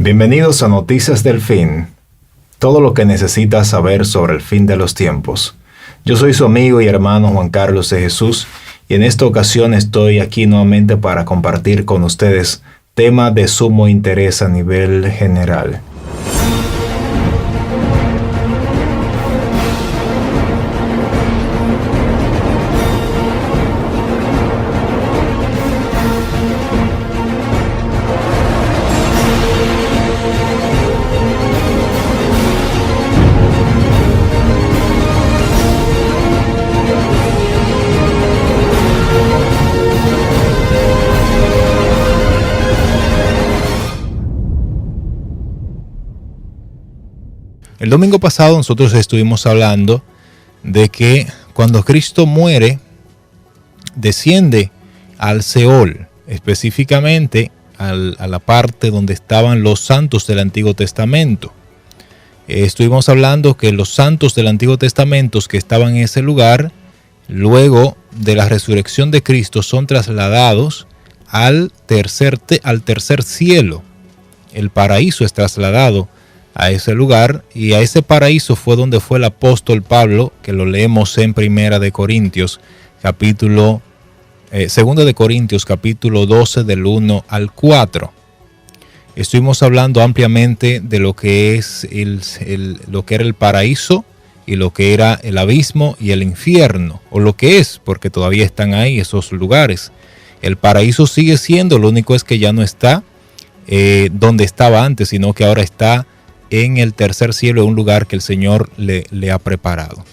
Bienvenidos a Noticias del Fin, todo lo que necesitas saber sobre el fin de los tiempos. Yo soy su amigo y hermano Juan Carlos de Jesús y en esta ocasión estoy aquí nuevamente para compartir con ustedes temas de sumo interés a nivel general. El domingo pasado nosotros estuvimos hablando de que cuando Cristo muere, desciende al Seol, específicamente a la parte donde estaban los santos del Antiguo Testamento. Estuvimos hablando que los santos del Antiguo Testamento que estaban en ese lugar, luego de la resurrección de Cristo, son trasladados al tercer cielo. El paraíso es trasladado a ese lugar, y a ese paraíso fue donde fue el apóstol Pablo, que lo leemos en Segunda de Corintios capítulo 12 del 1 al 4. Estuvimos hablando ampliamente de lo que es lo que era el paraíso y lo que era el abismo y el infierno, o lo que es, porque todavía están ahí esos lugares. El paraíso sigue siendo, lo único es que ya no está donde estaba antes, sino que ahora está en el tercer cielo, un lugar que el Señor le ha preparado.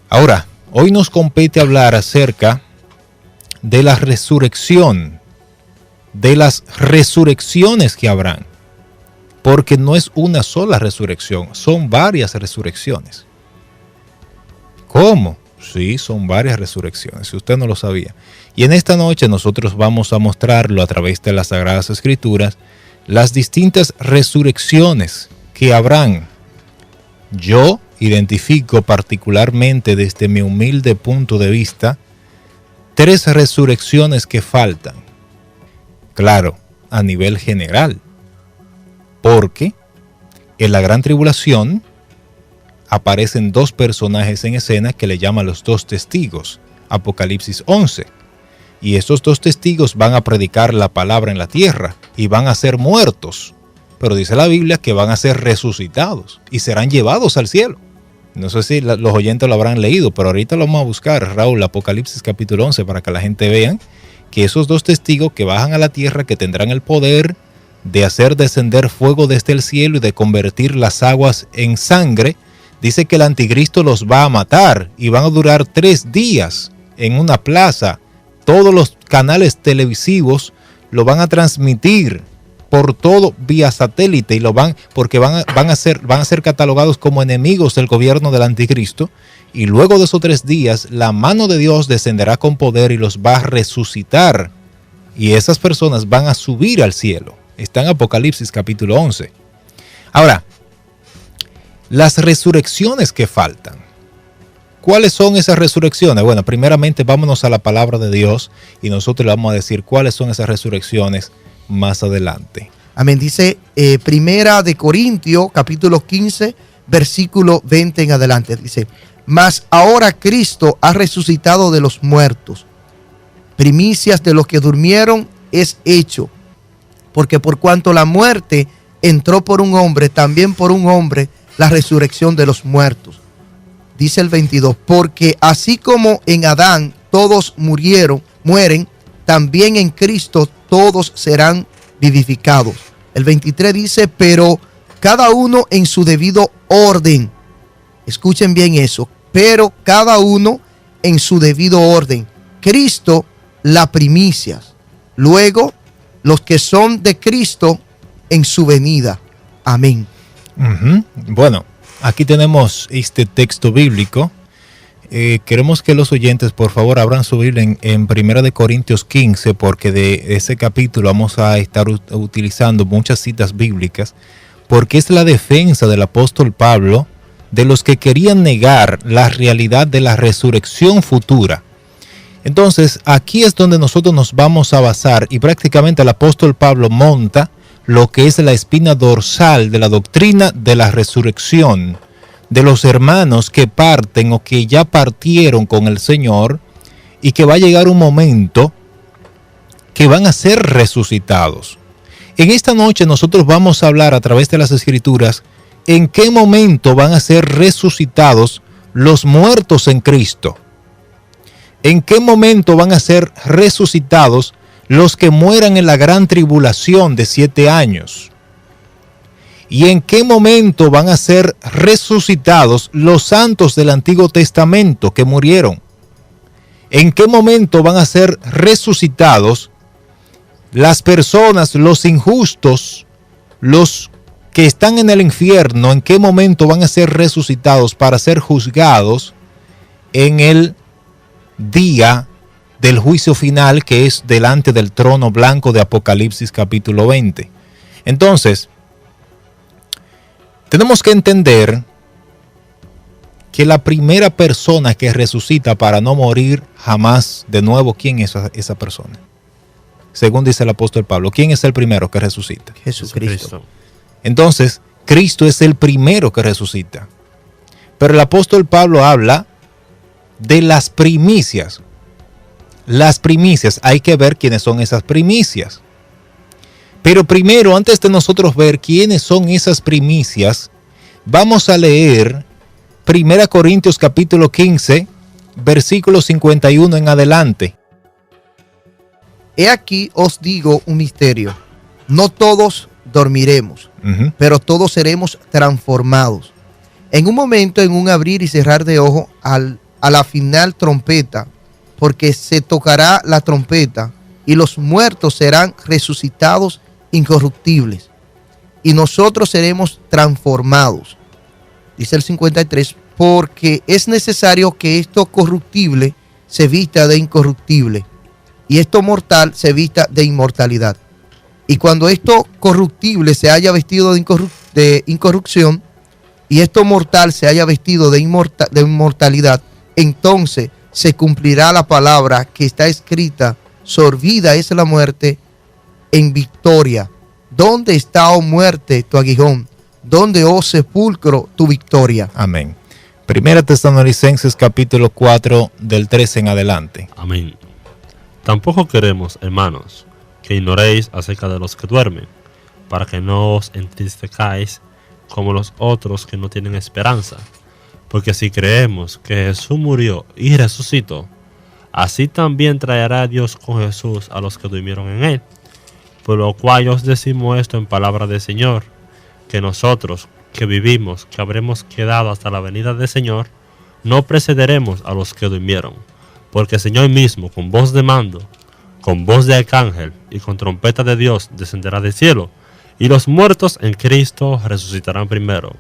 Ahora, hoy nos compete hablar acerca de la resurrección, de las resurrecciones que habrán, porque no es una sola resurrección, son varias resurrecciones. ¿Cómo? Sí, son varias resurrecciones, si usted no lo sabía. Y en esta noche nosotros vamos a mostrarlo a través de las Sagradas Escrituras, las distintas resurrecciones que habrán. Yo identifico particularmente desde mi humilde punto de vista 3 resurrecciones que faltan. Claro, a nivel general, porque en la gran tribulación aparecen 2 personajes en escena que le llaman los 2 testigos, Apocalipsis 11. Y estos 2 testigos van a predicar la palabra en la tierra y van a ser muertos. Pero dice la Biblia que van a ser resucitados y serán llevados al cielo. No sé si los oyentes lo habrán leído, pero ahorita lo vamos a buscar, Raúl, Apocalipsis capítulo 11, para que la gente vea que esos 2 testigos que bajan a la tierra, que tendrán el poder de hacer descender fuego desde el cielo y de convertir las aguas en sangre, dice que el anticristo los va a matar y van a durar 3 días en una plaza. Todos los canales televisivos lo van a transmitir por todo vía satélite y porque van a ser catalogados como enemigos del gobierno del anticristo, y luego de esos 3 días la mano de Dios descenderá con poder y los va a resucitar, y esas personas van a subir al cielo. Está en Apocalipsis capítulo 11. Ahora, las resurrecciones que faltan. ¿Cuáles son esas resurrecciones? Bueno, primeramente vámonos a la palabra de Dios y nosotros le vamos a decir cuáles son esas resurrecciones más adelante. Amén. Dice Primera de Corintios, capítulo 15, versículo 20 en adelante. Dice, mas ahora Cristo ha resucitado de los muertos. Primicias de los que durmieron es hecho. Porque por cuanto la muerte entró por un hombre, también por un hombre la resurrección de los muertos. Dice el 22, porque así como en Adán todos mueren, también en Cristo todos serán vivificados. El 23 dice, pero cada uno en su debido orden. Escuchen bien eso, pero cada uno en su debido orden. Cristo, la primicia. Luego, los que son de Cristo en su venida. Amén. Bueno, aquí tenemos este texto bíblico. Queremos que los oyentes, por favor, abran su Biblia en 1 Corintios 15, porque de ese capítulo vamos a estar utilizando muchas citas bíblicas, porque es la defensa del apóstol Pablo de los que querían negar la realidad de la resurrección futura. Entonces, aquí es donde nosotros nos vamos a basar, y prácticamente el apóstol Pablo monta lo que es la espina dorsal de la doctrina de la resurrección, de los hermanos que parten o que ya partieron con el Señor y que va a llegar un momento que van a ser resucitados. En esta noche nosotros vamos a hablar a través de las Escrituras en qué momento van a ser resucitados los muertos en Cristo. ¿En qué momento van a ser resucitados los que mueran en la gran tribulación de 7 años? ¿Y en qué momento van a ser resucitados los santos del Antiguo Testamento que murieron? ¿En qué momento van a ser resucitados las personas, los injustos, los que están en el infierno? ¿En qué momento van a ser resucitados para ser juzgados en el día del juicio final, que es delante del trono blanco de Apocalipsis capítulo 20? Entonces, tenemos que entender que la primera persona que resucita para no morir jamás de nuevo, ¿quién es esa persona? Según dice el apóstol Pablo, ¿quién es el primero que resucita? Jesucristo. Entonces, Cristo es el primero que resucita. Pero el apóstol Pablo habla de las primicias. Las primicias, hay que ver quiénes son esas primicias. Pero primero, antes de nosotros ver quiénes son esas primicias, vamos a leer 1 Corintios capítulo 15, versículo 51 en adelante. He aquí os digo un misterio. No todos dormiremos, pero todos seremos transformados. En un momento, en un abrir y cerrar de ojos, a la final trompeta, porque se tocará la trompeta y los muertos serán resucitados incorruptibles y nosotros seremos transformados. Dice el 53, porque es necesario que esto corruptible se vista de incorruptible y esto mortal se vista de inmortalidad. Y cuando esto corruptible se haya vestido de incorrupción y esto mortal se haya vestido de inmortalidad, entonces se cumplirá la palabra que está escrita: sorbida es la muerte en victoria. ¿Dónde está, oh muerte, tu aguijón? ¿Dónde, oh sepulcro, tu victoria? Amén. Primera Tesalonicenses capítulo 4 del 13 en adelante. Amén. Tampoco queremos, hermanos, que ignoréis acerca de los que duermen, para que no os entristezcáis como los otros que no tienen esperanza. Porque si creemos que Jesús murió y resucitó, así también traerá Dios con Jesús a los que durmieron en él. Por lo cual os decimos esto en palabra del Señor, que nosotros que vivimos, que habremos quedado hasta la venida del Señor, no precederemos a los que durmieron. Porque el Señor mismo, con voz de mando, con voz de arcángel y con trompeta de Dios, descenderá del cielo, y los muertos en Cristo resucitarán primero.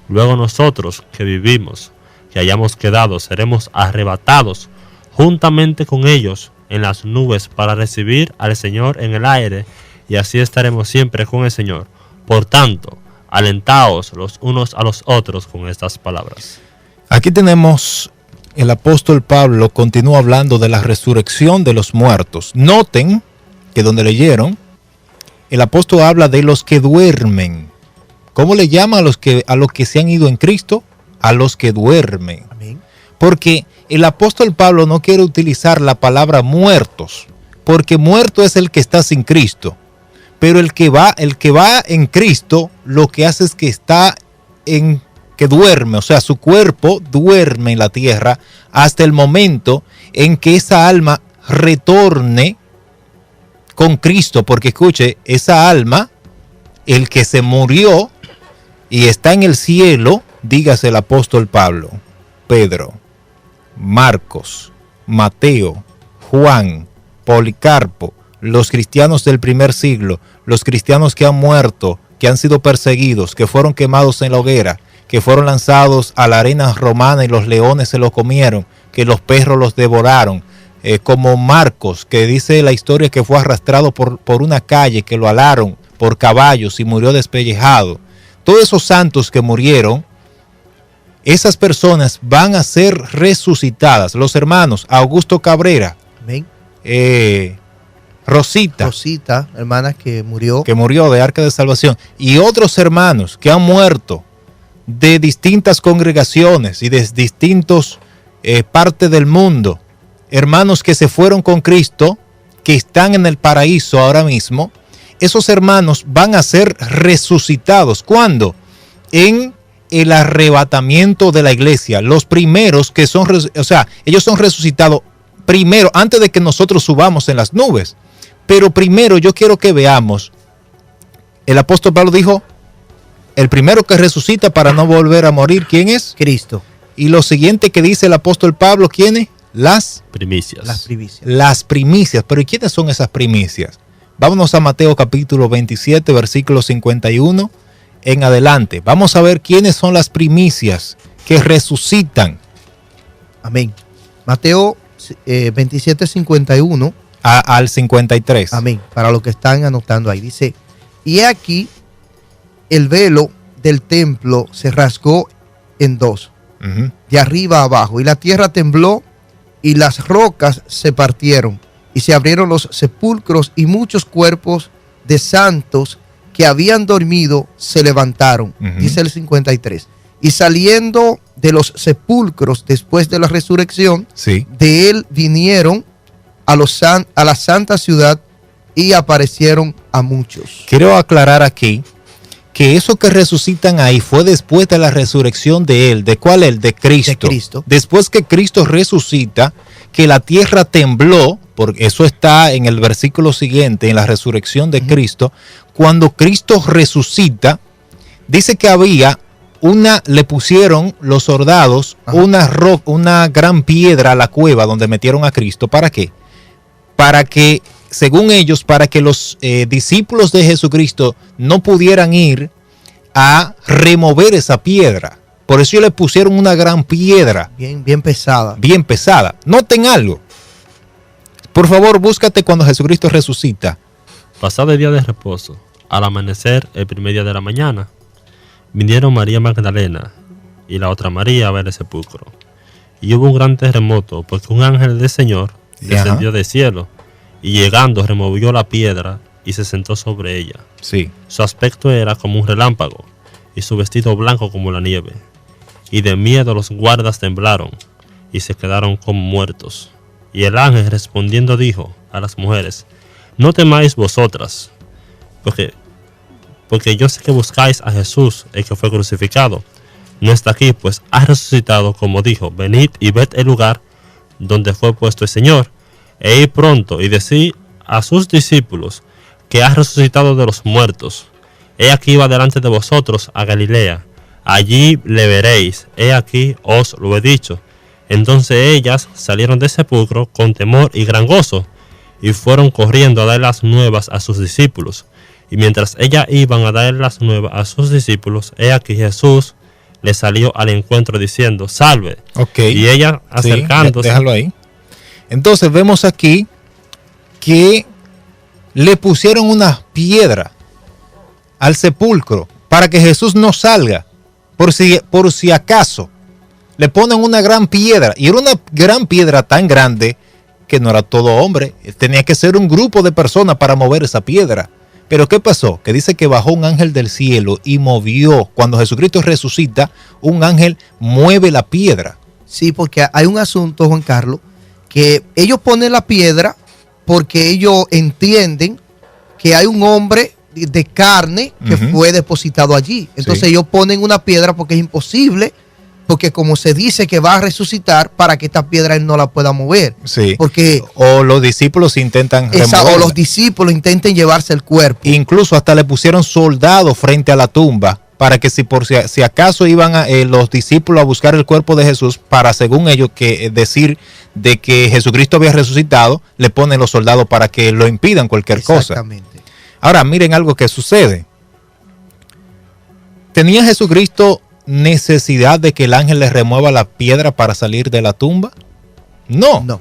Luego nosotros que vivimos, que hayamos quedado, seremos arrebatados juntamente con ellos en las nubes para recibir al Señor en el aire, y así estaremos siempre con el Señor. Por tanto, alentaos los unos a los otros con estas palabras. Aquí tenemos el apóstol Pablo continúa hablando de la resurrección de los muertos. Noten que donde leyeron, el apóstol habla de los que duermen. ¿Cómo le llama a los que se han ido en Cristo? A los que duermen. Amén. Porque el apóstol Pablo no quiere utilizar la palabra muertos, porque muerto es el que está sin Cristo. Pero el que va en Cristo, lo que hace es que que duerme, o sea, su cuerpo duerme en la tierra hasta el momento en que esa alma retorne con Cristo. Porque escuche, esa alma, el que se murió y está en el cielo, dígase el apóstol Pablo, Pedro, Marcos, Mateo, Juan, Policarpo, los cristianos del primer siglo, los cristianos que han muerto, que han sido perseguidos, que fueron quemados en la hoguera, que fueron lanzados a la arena romana y los leones se los comieron, que los perros los devoraron, como Marcos, que dice la historia que fue arrastrado por una calle, que lo alaron por caballos y murió despellejado. Todos esos santos que murieron, esas personas van a ser resucitadas. Los hermanos Augusto Cabrera, Amén. Rosita, hermana que murió de Arca de Salvación, y otros hermanos que han muerto de distintas congregaciones y de distintos partes del mundo, hermanos que se fueron con Cristo, que están en el paraíso ahora mismo. Esos hermanos van a ser resucitados. ¿Cuándo? En el arrebatamiento de la iglesia. Los primeros que son, ellos son resucitados primero, antes de que nosotros subamos en las nubes. Pero primero yo quiero que veamos, el apóstol Pablo dijo, el primero que resucita para no volver a morir, ¿quién es? Cristo. Y lo siguiente que dice el apóstol Pablo, ¿quién es? Las primicias. Las primicias. Pero ¿y quiénes son esas primicias? Vámonos a Mateo capítulo 27, versículo 51 en adelante. Vamos a ver quiénes son las primicias que resucitan. Amén. Mateo 27, 51. Al 53. Amén. Para los que están anotando ahí. Dice, y aquí el velo del templo se rasgó en dos, de arriba a abajo, y la tierra tembló y las rocas se partieron y se abrieron los sepulcros y muchos cuerpos de santos que habían dormido se levantaron. Dice el 53. Y saliendo de los sepulcros después de la resurrección, sí, de él vinieron a la santa ciudad y aparecieron a muchos. Quiero aclarar aquí que eso que resucitan ahí fue después de la resurrección de él. ¿De cuál él? De Cristo. De Cristo. Después que Cristo resucita, que la tierra tembló, porque eso está en el versículo siguiente, en la resurrección de Cristo. Cuando Cristo resucita, dice que le pusieron los soldados una gran piedra a la cueva donde metieron a Cristo. ¿Para qué? Para que, según ellos, para que los discípulos de Jesucristo no pudieran ir a remover esa piedra. Por eso le pusieron una gran piedra. Bien pesada. Bien pesada. Noten algo. Por favor, búscate cuando Jesucristo resucita. Pasado el día de reposo, al amanecer el primer día de la mañana, vinieron María Magdalena y la otra María a ver el sepulcro. Y hubo un gran terremoto, porque un ángel del Señor descendió del cielo, y llegando removió la piedra y se sentó sobre ella. Sí. Su aspecto era como un relámpago, y su vestido blanco como la nieve. Y de miedo los guardas temblaron, y se quedaron como muertos. Y el ángel respondiendo dijo a las mujeres, no temáis vosotras, porque yo sé que buscáis a Jesús, el que fue crucificado. No está aquí, pues ha resucitado, como dijo. Venid y ved el lugar donde fue puesto el Señor, e id pronto y decid a sus discípulos que ha resucitado de los muertos. He aquí va delante de vosotros a Galilea, allí le veréis. He aquí os lo he dicho. Entonces ellas salieron del sepulcro con temor y gran gozo, y fueron corriendo a dar las nuevas a sus discípulos. Y mientras ellas iban a dar las nuevas a sus discípulos, he aquí Jesús les salió al encuentro diciendo, salve. Y ella acercándose. Sí, déjalo ahí. Entonces vemos aquí que le pusieron una piedra al sepulcro para que Jesús no salga, por si acaso. Le ponen una gran piedra, y era una gran piedra tan grande que no era todo hombre, tenía que ser un grupo de personas para mover esa piedra. Pero ¿qué pasó? Que dice que bajó un ángel del cielo y movió. Cuando Jesucristo resucita, un ángel mueve la piedra. Sí, porque hay un asunto, Juan Carlos, que ellos ponen la piedra porque ellos entienden que hay un hombre de carne que fue depositado allí. Entonces ellos ponen una piedra porque es imposible, porque como se dice que va a resucitar, para que esta piedra él no la pueda mover. Sí. Porque o los discípulos intentan removerla. O los discípulos intenten llevarse el cuerpo. Incluso hasta le pusieron soldados frente a la tumba para que si acaso iban los discípulos a buscar el cuerpo de Jesús, para, según ellos, decir de que Jesucristo había resucitado, le ponen los soldados para que lo impidan cualquier cosa. Exactamente. Ahora miren algo que sucede. ¿Tenía Jesucristo necesidad de que el ángel le remueva la piedra para salir de la tumba? No.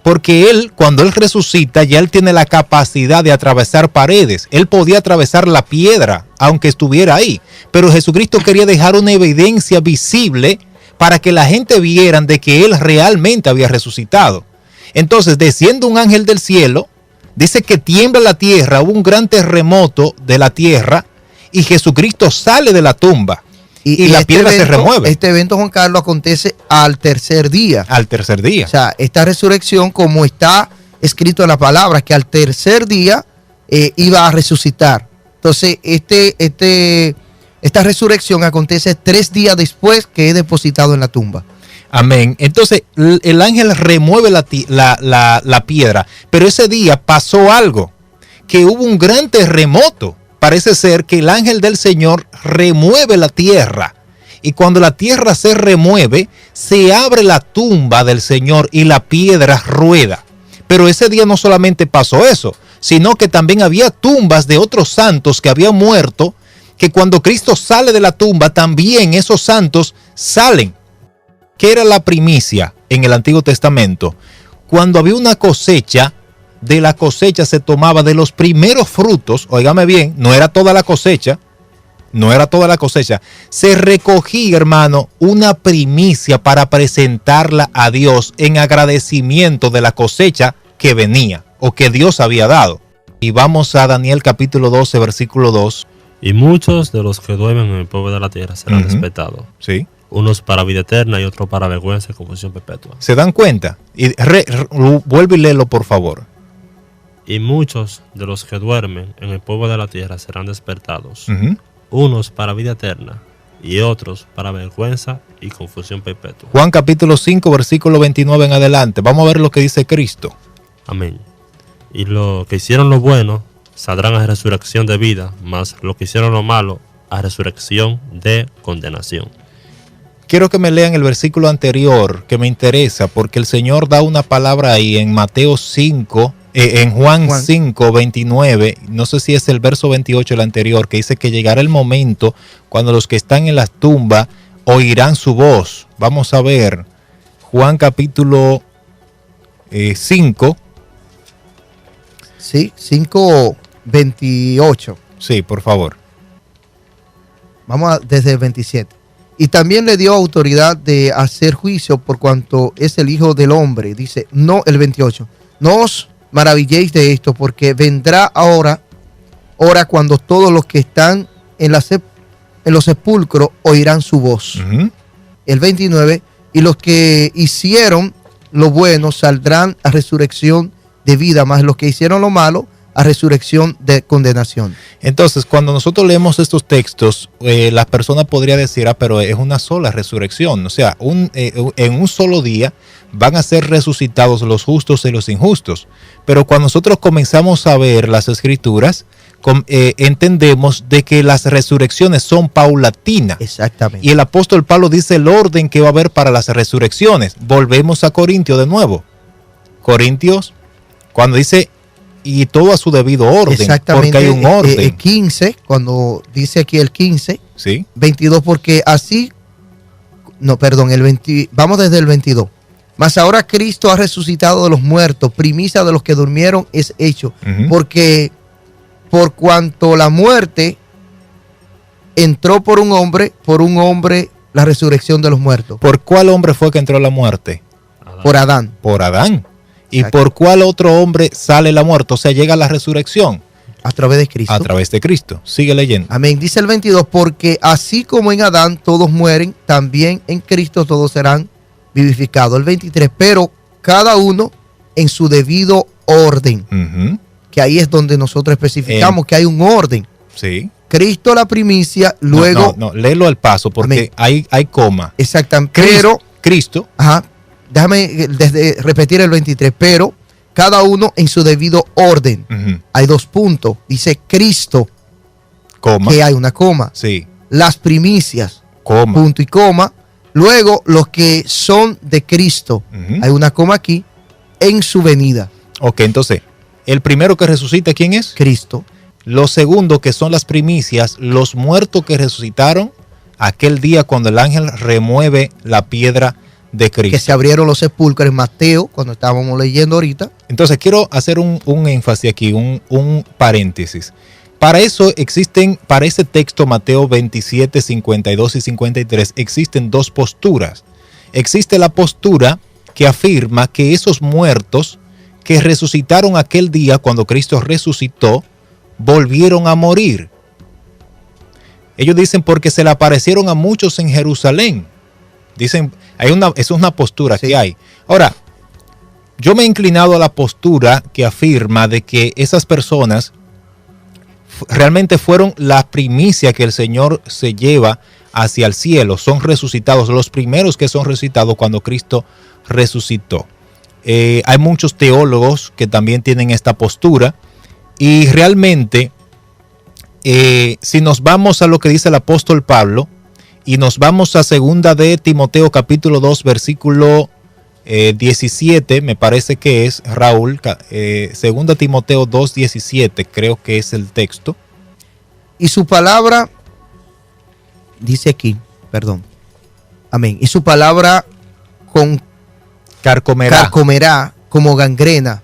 Porque él, cuando él resucita, ya él tiene la capacidad de atravesar paredes. Él podía atravesar la piedra, aunque estuviera ahí. Pero Jesucristo quería dejar una evidencia visible para que la gente vieran de que él realmente había resucitado. Entonces, desciende un ángel del cielo, dice que tiembla la tierra, hubo un gran terremoto de la tierra y Jesucristo sale de la tumba y la piedra se remueve. Este evento, Juan Carlos, acontece al tercer día. Al tercer día. O sea, esta resurrección, como está escrito en la palabra, que al tercer día iba a resucitar. Entonces, esta resurrección acontece 3 días después que es depositado en la tumba. Amén. Entonces, el ángel remueve la piedra, pero ese día pasó algo, que hubo un gran terremoto. Parece ser que el ángel del Señor remueve la tierra. Y cuando la tierra se remueve, se abre la tumba del Señor y la piedra rueda. Pero ese día no solamente pasó eso, sino que también había tumbas de otros santos que habían muerto, que cuando Cristo sale de la tumba, también esos santos salen. ¿Qué era la primicia en el Antiguo Testamento? Cuando había una cosecha, de la cosecha se tomaba de los primeros frutos, óigame bien, no era toda la cosecha, se recogía, hermano, una primicia para presentarla a Dios en agradecimiento de la cosecha que venía o que Dios había dado. Y vamos a Daniel capítulo 12, versículo 2. Y muchos de los que duermen en el polvo de la tierra serán despertados. Sí. Unos para vida eterna y otros para vergüenza y confusión perpetua. ¿Se dan cuenta? Y vuelve y léelo, por favor. Y muchos de los que duermen en el polvo de la tierra serán despertados. Unos para vida eterna y otros para vergüenza y confusión perpetua. Juan capítulo 5, versículo 29 en adelante. Vamos a ver lo que dice Cristo. Amén. Y lo que hicieron lo bueno saldrán a resurrección de vida, mas lo que hicieron lo malo a resurrección de condenación. Quiero que me lean el versículo anterior, que me interesa, porque el Señor da una palabra ahí en Mateo 5, en Juan 5, 29, no sé si es el verso 28 el anterior, que dice que llegará el momento cuando los que están en las tumbas oirán su voz. Vamos a ver, Juan capítulo 5. Sí, 5, 28. Sí, por favor. Vamos desde el 27. Y también le dio autoridad de hacer juicio por cuanto es el Hijo del Hombre. Dice, no, el 28. No os maravilléis de esto, porque vendrá ahora cuando todos los que están en los sepulcros oirán su voz. El 29. Y los que hicieron lo bueno saldrán a resurrección de vida, más los que hicieron lo malo a resurrección de condenación. Entonces, cuando nosotros leemos estos textos, la persona podría decir, pero es una sola resurrección. O sea, en un solo día van a ser resucitados los justos y los injustos. Pero cuando nosotros comenzamos a ver las Escrituras, entendemos de que las resurrecciones son paulatinas. Exactamente. Y el apóstol Pablo dice el orden que va a haber para las resurrecciones. Volvemos a Corintios de nuevo. Corintios, cuando dice y todo a su debido orden. Exactamente, porque hay un orden. 15, cuando dice aquí el 15, ¿sí? 22, porque así, no, perdón, vamos desde el 22. Mas ahora Cristo ha resucitado de los muertos, primicia de los que durmieron es hecho, porque por cuanto la muerte entró por un hombre la resurrección de los muertos. ¿Por cuál hombre fue que entró la muerte? Adán. Por Adán. Por Adán. ¿Y Exacto. por cuál otro hombre sale la muerte? O sea, llega la resurrección. A través de Cristo. A través de Cristo. Sigue leyendo. Amén. Dice el 22, porque así como en Adán todos mueren, también en Cristo todos serán vivificados. El 23, pero cada uno en su debido orden. Que ahí es donde nosotros especificamos que hay un orden. Sí. Cristo la primicia, luego... No, léelo al paso porque hay coma. Exactamente. Pero... Cristo. Ajá. Déjame repetir el 23, pero cada uno en su debido orden. Hay 2 puntos. Dice Cristo, coma. que hay una coma. Sí. Las primicias, coma. Punto y coma. Luego, los que son de Cristo, hay una coma aquí, en su venida. Ok, entonces, el primero que resucita, ¿quién es? Cristo. Los segundos, que son las primicias, los muertos que resucitaron aquel día cuando el ángel remueve la piedra de Cristo. Que se abrieron los sepulcros en Mateo, cuando estábamos leyendo ahorita. Entonces quiero hacer un énfasis aquí, un paréntesis. Para eso para ese texto Mateo 27, 52 y 53 existen 2 posturas. Existe la postura que afirma que esos muertos que resucitaron aquel día cuando Cristo resucitó, volvieron a morir. Ellos dicen porque se le aparecieron a muchos en Jerusalén. Dicen, eso es una postura que hay. Ahora, yo me he inclinado a la postura que afirma de que esas personas realmente fueron la primicia que el Señor se lleva hacia el cielo. Son resucitados, los primeros que son resucitados cuando Cristo resucitó. Hay muchos teólogos que también tienen esta postura y realmente si nos vamos a lo que dice el apóstol Pablo y nos vamos a segunda de Timoteo capítulo 2 versículo 17, me parece que es, Raúl, segunda Timoteo 2, 17, creo que es el texto. Y su palabra, dice aquí, perdón, amén, y su palabra carcomerá como gangrena,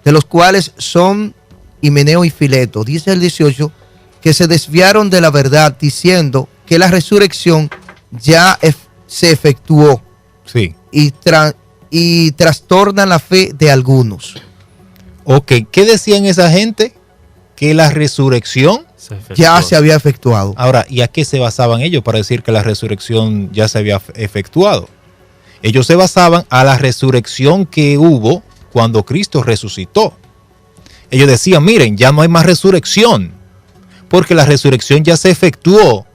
de los cuales son Himeneo y Fileto. Dice el 18, que se desviaron de la verdad, diciendo que la resurrección ya se efectuó. Sí. Y trastornan la fe de algunos. Ok, ¿qué decían esa gente? Que la resurrección ya se había efectuado. Ahora, ¿y a qué se basaban ellos para decir que la resurrección ya se había efectuado? Ellos se basaban a la resurrección que hubo cuando Cristo resucitó. Ellos decían, miren, ya no hay más resurrección, porque la resurrección ya se efectuó.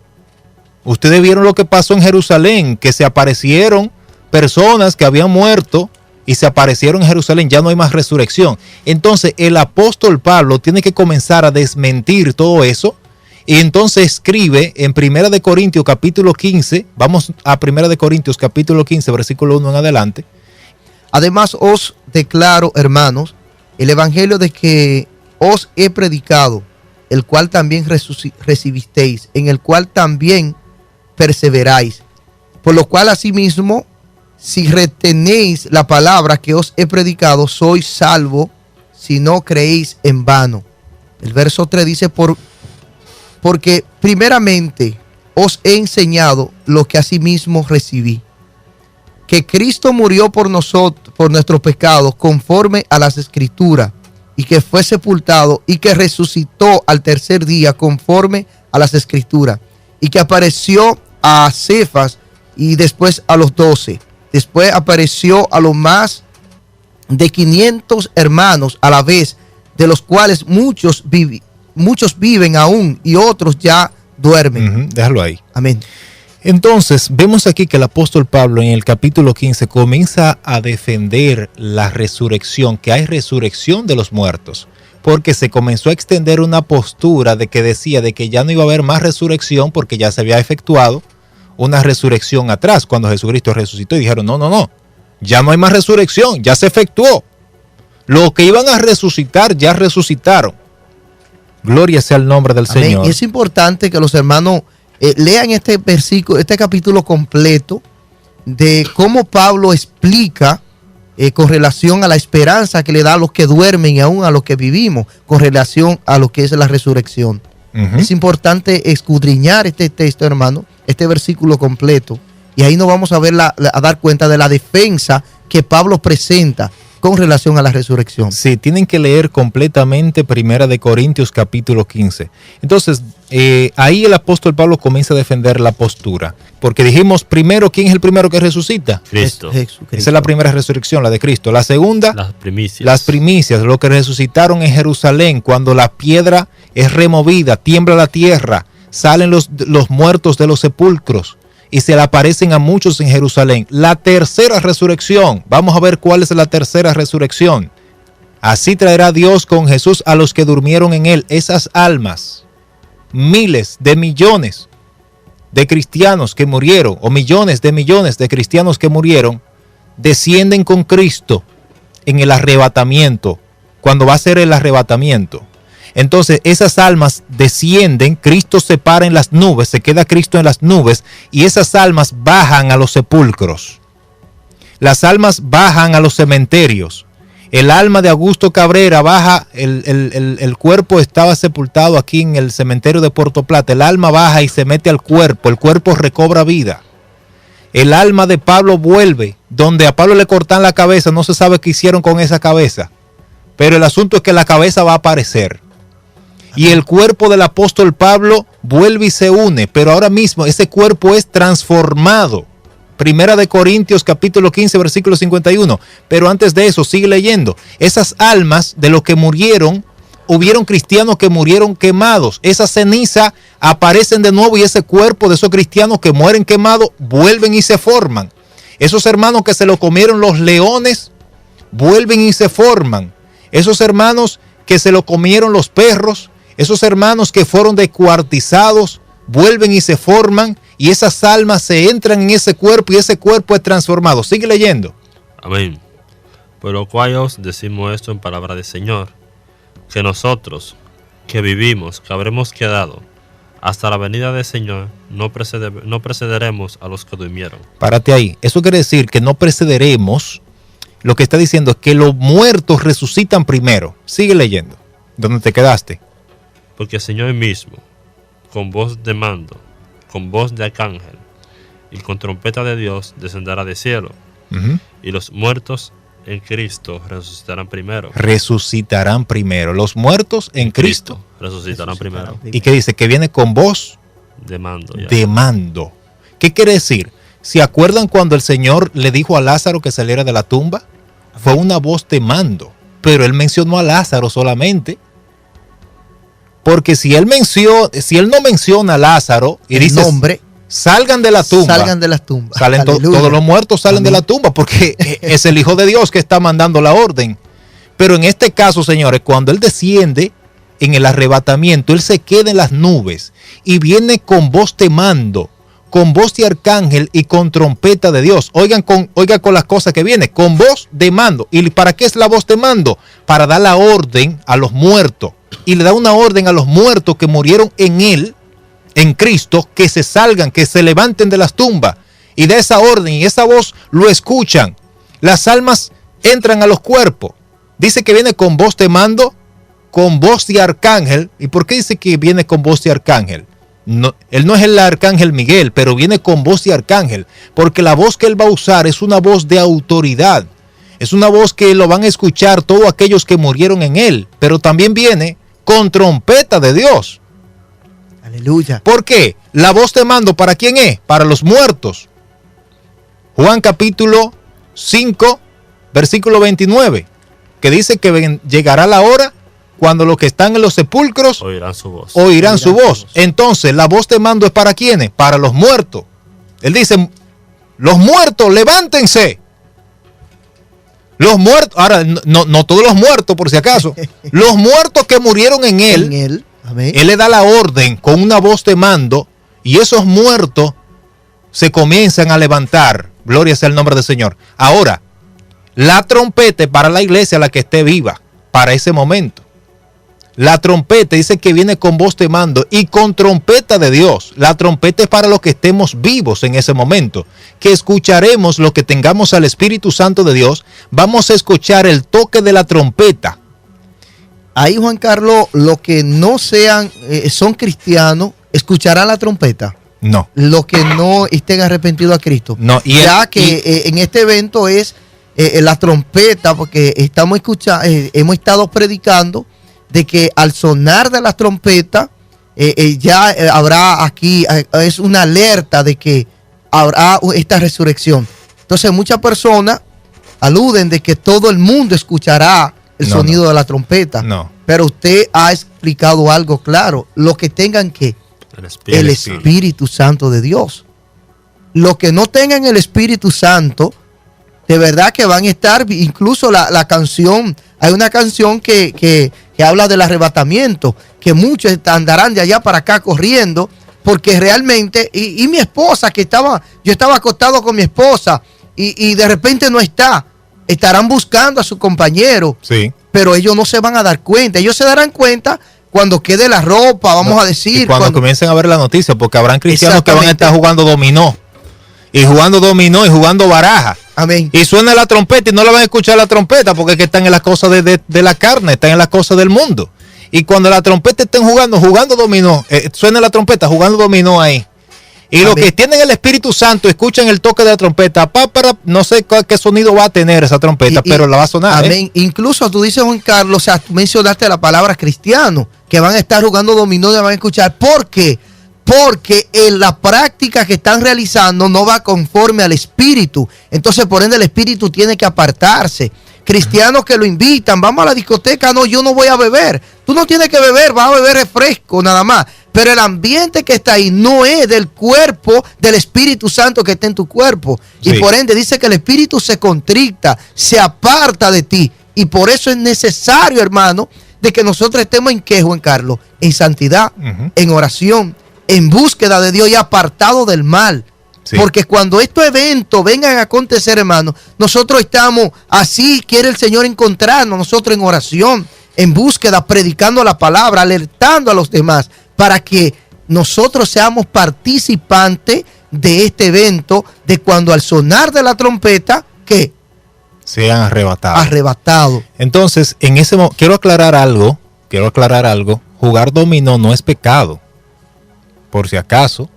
Ustedes vieron lo que pasó en Jerusalén, que se aparecieron personas que habían muerto y se aparecieron en Jerusalén, ya no hay más resurrección. Entonces el apóstol Pablo tiene que comenzar a desmentir todo eso y entonces escribe en 1 de Corintios capítulo 15, vamos a 1 de Corintios capítulo 15 versículo 1 en adelante. Además os declaro, hermanos, el evangelio de que os he predicado, el cual también recibisteis, en el cual también perseveráis, por lo cual asimismo, si retenéis la palabra que os he predicado, sois salvo, si no creéis en vano. El verso 3 dice, porque primeramente os he enseñado lo que asimismo recibí, que Cristo murió por nosotros, por nuestros pecados, conforme a las Escrituras, y que fue sepultado y que resucitó al tercer día, conforme a las Escrituras, y que apareció a Cefas y después a los 12. Después apareció a los más de 500 hermanos a la vez, de los cuales muchos viven aún y otros ya duermen. Déjalo ahí. Amén. Entonces, vemos aquí que el apóstol Pablo en el capítulo 15 comienza a defender la resurrección, que hay resurrección de los muertos, porque se comenzó a extender una postura de que decía de que ya no iba a haber más resurrección porque ya se había efectuado una resurrección atrás, cuando Jesucristo resucitó, y dijeron, no, ya no hay más resurrección, ya se efectuó. Los que iban a resucitar, ya resucitaron. Gloria sea el nombre del Amén. Señor. Y es importante que los hermanos lean este versículo, este capítulo completo, de cómo Pablo explica con relación a la esperanza que le da a los que duermen y aún a los que vivimos, con relación a lo que es la resurrección. Es importante escudriñar este texto, hermano, este versículo completo, y ahí nos vamos a ver a dar cuenta de la defensa que Pablo presenta con relación a la resurrección. Sí, tienen que leer completamente 1 de Corintios capítulo 15. Entonces, ahí el apóstol Pablo comienza a defender la postura, porque dijimos primero, ¿quién es el primero que resucita? Cristo. Esa es la primera resurrección, la de Cristo. La segunda, las primicias, lo que resucitaron en Jerusalén, cuando la piedra es removida, tiembla la tierra, salen los muertos de los sepulcros y se le aparecen a muchos en Jerusalén. La tercera resurrección, vamos a ver cuál es la tercera resurrección. Así traerá Dios con Jesús a los que durmieron en él. Esas almas, miles de millones de cristianos que murieron, o millones de cristianos que murieron, descienden con Cristo en el arrebatamiento, cuando va a ser el arrebatamiento. Entonces esas almas descienden, Cristo se para en las nubes, se queda Cristo en las nubes, y esas almas bajan a los sepulcros. Las almas bajan a los cementerios. El alma de Augusto Cabrera baja, el cuerpo estaba sepultado aquí en el cementerio de Puerto Plata. El alma baja y se mete al cuerpo, el cuerpo recobra vida. El alma de Pablo vuelve, donde a Pablo le cortan la cabeza, no se sabe qué hicieron con esa cabeza. Pero el asunto es que la cabeza va a aparecer. Y el cuerpo del apóstol Pablo vuelve y se une, pero ahora mismo ese cuerpo es transformado. Primera de Corintios capítulo 15 versículo 51. Pero antes de eso, sigue leyendo. Esas almas de los que murieron, hubieron cristianos que murieron quemados. Esa ceniza aparecen de nuevo y ese cuerpo de esos cristianos que mueren quemados vuelven y se forman. Esos hermanos que se lo comieron los leones vuelven y se forman. Esos hermanos que se lo comieron los perros, esos hermanos que fueron descuartizados, vuelven y se forman, y esas almas se entran en ese cuerpo y ese cuerpo es transformado. Sigue leyendo. Amén. Por lo cual os decimos esto en palabra del Señor, que nosotros que vivimos, que habremos quedado hasta la venida del Señor, no precederemos a los que durmieron. Párate ahí. Eso quiere decir que no precederemos. Lo que está diciendo es que los muertos resucitan primero. Sigue leyendo. ¿Dónde te quedaste? Porque el Señor mismo, con voz de mando, con voz de arcángel y con trompeta de Dios, descenderá del cielo. Y los muertos en Cristo resucitarán primero. Resucitarán primero. Los muertos en Cristo resucitarán primero. ¿Y qué dice? Que viene con voz de mando. Ya. De mando. ¿Qué quiere decir? ¿Se acuerdan cuando el Señor le dijo a Lázaro que saliera de la tumba? Fue una voz de mando. Pero él mencionó a Lázaro solamente. Porque si él no menciona a Lázaro y dice nombre, salgan de la tumba. Salgan de las tumbas. Todos los muertos salen de la tumba porque es el Hijo de Dios que está mandando la orden. Pero en este caso, señores, cuando él desciende en el arrebatamiento, él se queda en las nubes y viene con voz de mando, con voz de arcángel y con trompeta de Dios. Oigan con las cosas que viene, con voz de mando. ¿Y para qué es la voz de mando? Para dar la orden a los muertos. Y le da una orden a los muertos que murieron en él, en Cristo, que se salgan, que se levanten de las tumbas. Y da esa orden y esa voz lo escuchan. Las almas entran a los cuerpos. Dice que viene con voz de mando, con voz de arcángel. ¿Y por qué dice que viene con voz de arcángel? No, él no es el arcángel Miguel, pero viene con voz de arcángel. Porque la voz que él va a usar es una voz de autoridad. Es una voz que lo van a escuchar todos aquellos que murieron en él. Pero también viene con trompeta de Dios. Aleluya. ¿Por qué? La voz de mando, ¿para quién es? Para los muertos. Juan capítulo 5, versículo 29, que dice que llegará la hora cuando los que están en los sepulcros oirán su voz. Oirán su voz. Entonces, la voz de mando es ¿para quiénes? Para los muertos. Él dice, los muertos, levántense. Los muertos, ahora no todos los muertos por si acaso, los muertos que murieron en él, Amén. Él le da la orden con una voz de mando y esos muertos se comienzan a levantar. Gloria sea el nombre del Señor. Ahora, la trompeta es para la iglesia, la que esté viva, para ese momento. La trompeta dice que viene con voz de mando y con trompeta de Dios. La trompeta es para los que estemos vivos en ese momento, que escucharemos lo que tengamos al Espíritu Santo de Dios. Vamos a escuchar el toque de la trompeta. Ahí, Juan Carlos, los que no sean, son cristianos, escucharán la trompeta. No. Los que no estén arrepentidos a Cristo. No. En este evento es la trompeta, porque hemos estado predicando de que al sonar de las trompetas ya habrá aquí, es una alerta de que habrá esta resurrección. Entonces muchas personas aluden de que todo el mundo escuchará el sonido de la trompeta. No. Pero usted ha explicado algo claro. Los que tengan que el Espíritu Santo de Dios. Los que no tengan el Espíritu Santo, de verdad que van a estar, incluso la canción, hay una canción que habla del arrebatamiento, que muchos andarán de allá para acá corriendo, porque realmente, y mi esposa, yo estaba acostado con mi esposa, y de repente no estarán buscando a su compañero, sí, pero ellos no se van a dar cuenta. Ellos se darán cuenta cuando quede la ropa, vamos a decir. Y cuando comiencen a ver la noticia, porque habrán cristianos que van a estar jugando dominó, y jugando baraja. Amén. Y suena la trompeta y no la van a escuchar la trompeta porque es que están en las cosas de la carne, están en las cosas del mundo. Y cuando la trompeta estén jugando dominó, suena la trompeta jugando dominó ahí. Y los que tienen el Espíritu Santo escuchan el toque de la trompeta. No sé qué sonido va a tener esa trompeta, pero la va a sonar. Amén. Incluso tú dices, Juan Carlos, o sea, tú mencionaste la palabra cristiano, que van a estar jugando dominó y van a escuchar. ¿Por qué? Porque en la práctica que están realizando no va conforme al Espíritu. Entonces, por ende, el Espíritu tiene que apartarse. Cristianos que lo invitan, vamos a la discoteca, no, yo no voy a beber. Tú no tienes que beber, vas a beber refresco nada más. Pero el ambiente que está ahí no es del cuerpo del Espíritu Santo que está en tu cuerpo. Sí. Y por ende dice que el Espíritu se contricta, se aparta de ti. Y por eso es necesario, hermano, de que nosotros estemos en qué, Juan Carlos, en santidad, en oración, en búsqueda de Dios y apartado del mal. Sí. Porque cuando estos eventos vengan a acontecer, hermano, nosotros estamos así, quiere el Señor encontrarnos, nosotros en oración, en búsqueda, predicando la palabra, alertando a los demás, para que nosotros seamos participantes de este evento, de cuando al sonar de la trompeta, ¿qué? Sean arrebatados. Arrebatados. Entonces, en ese momento, quiero aclarar algo, jugar dominó no es pecado, por si acaso.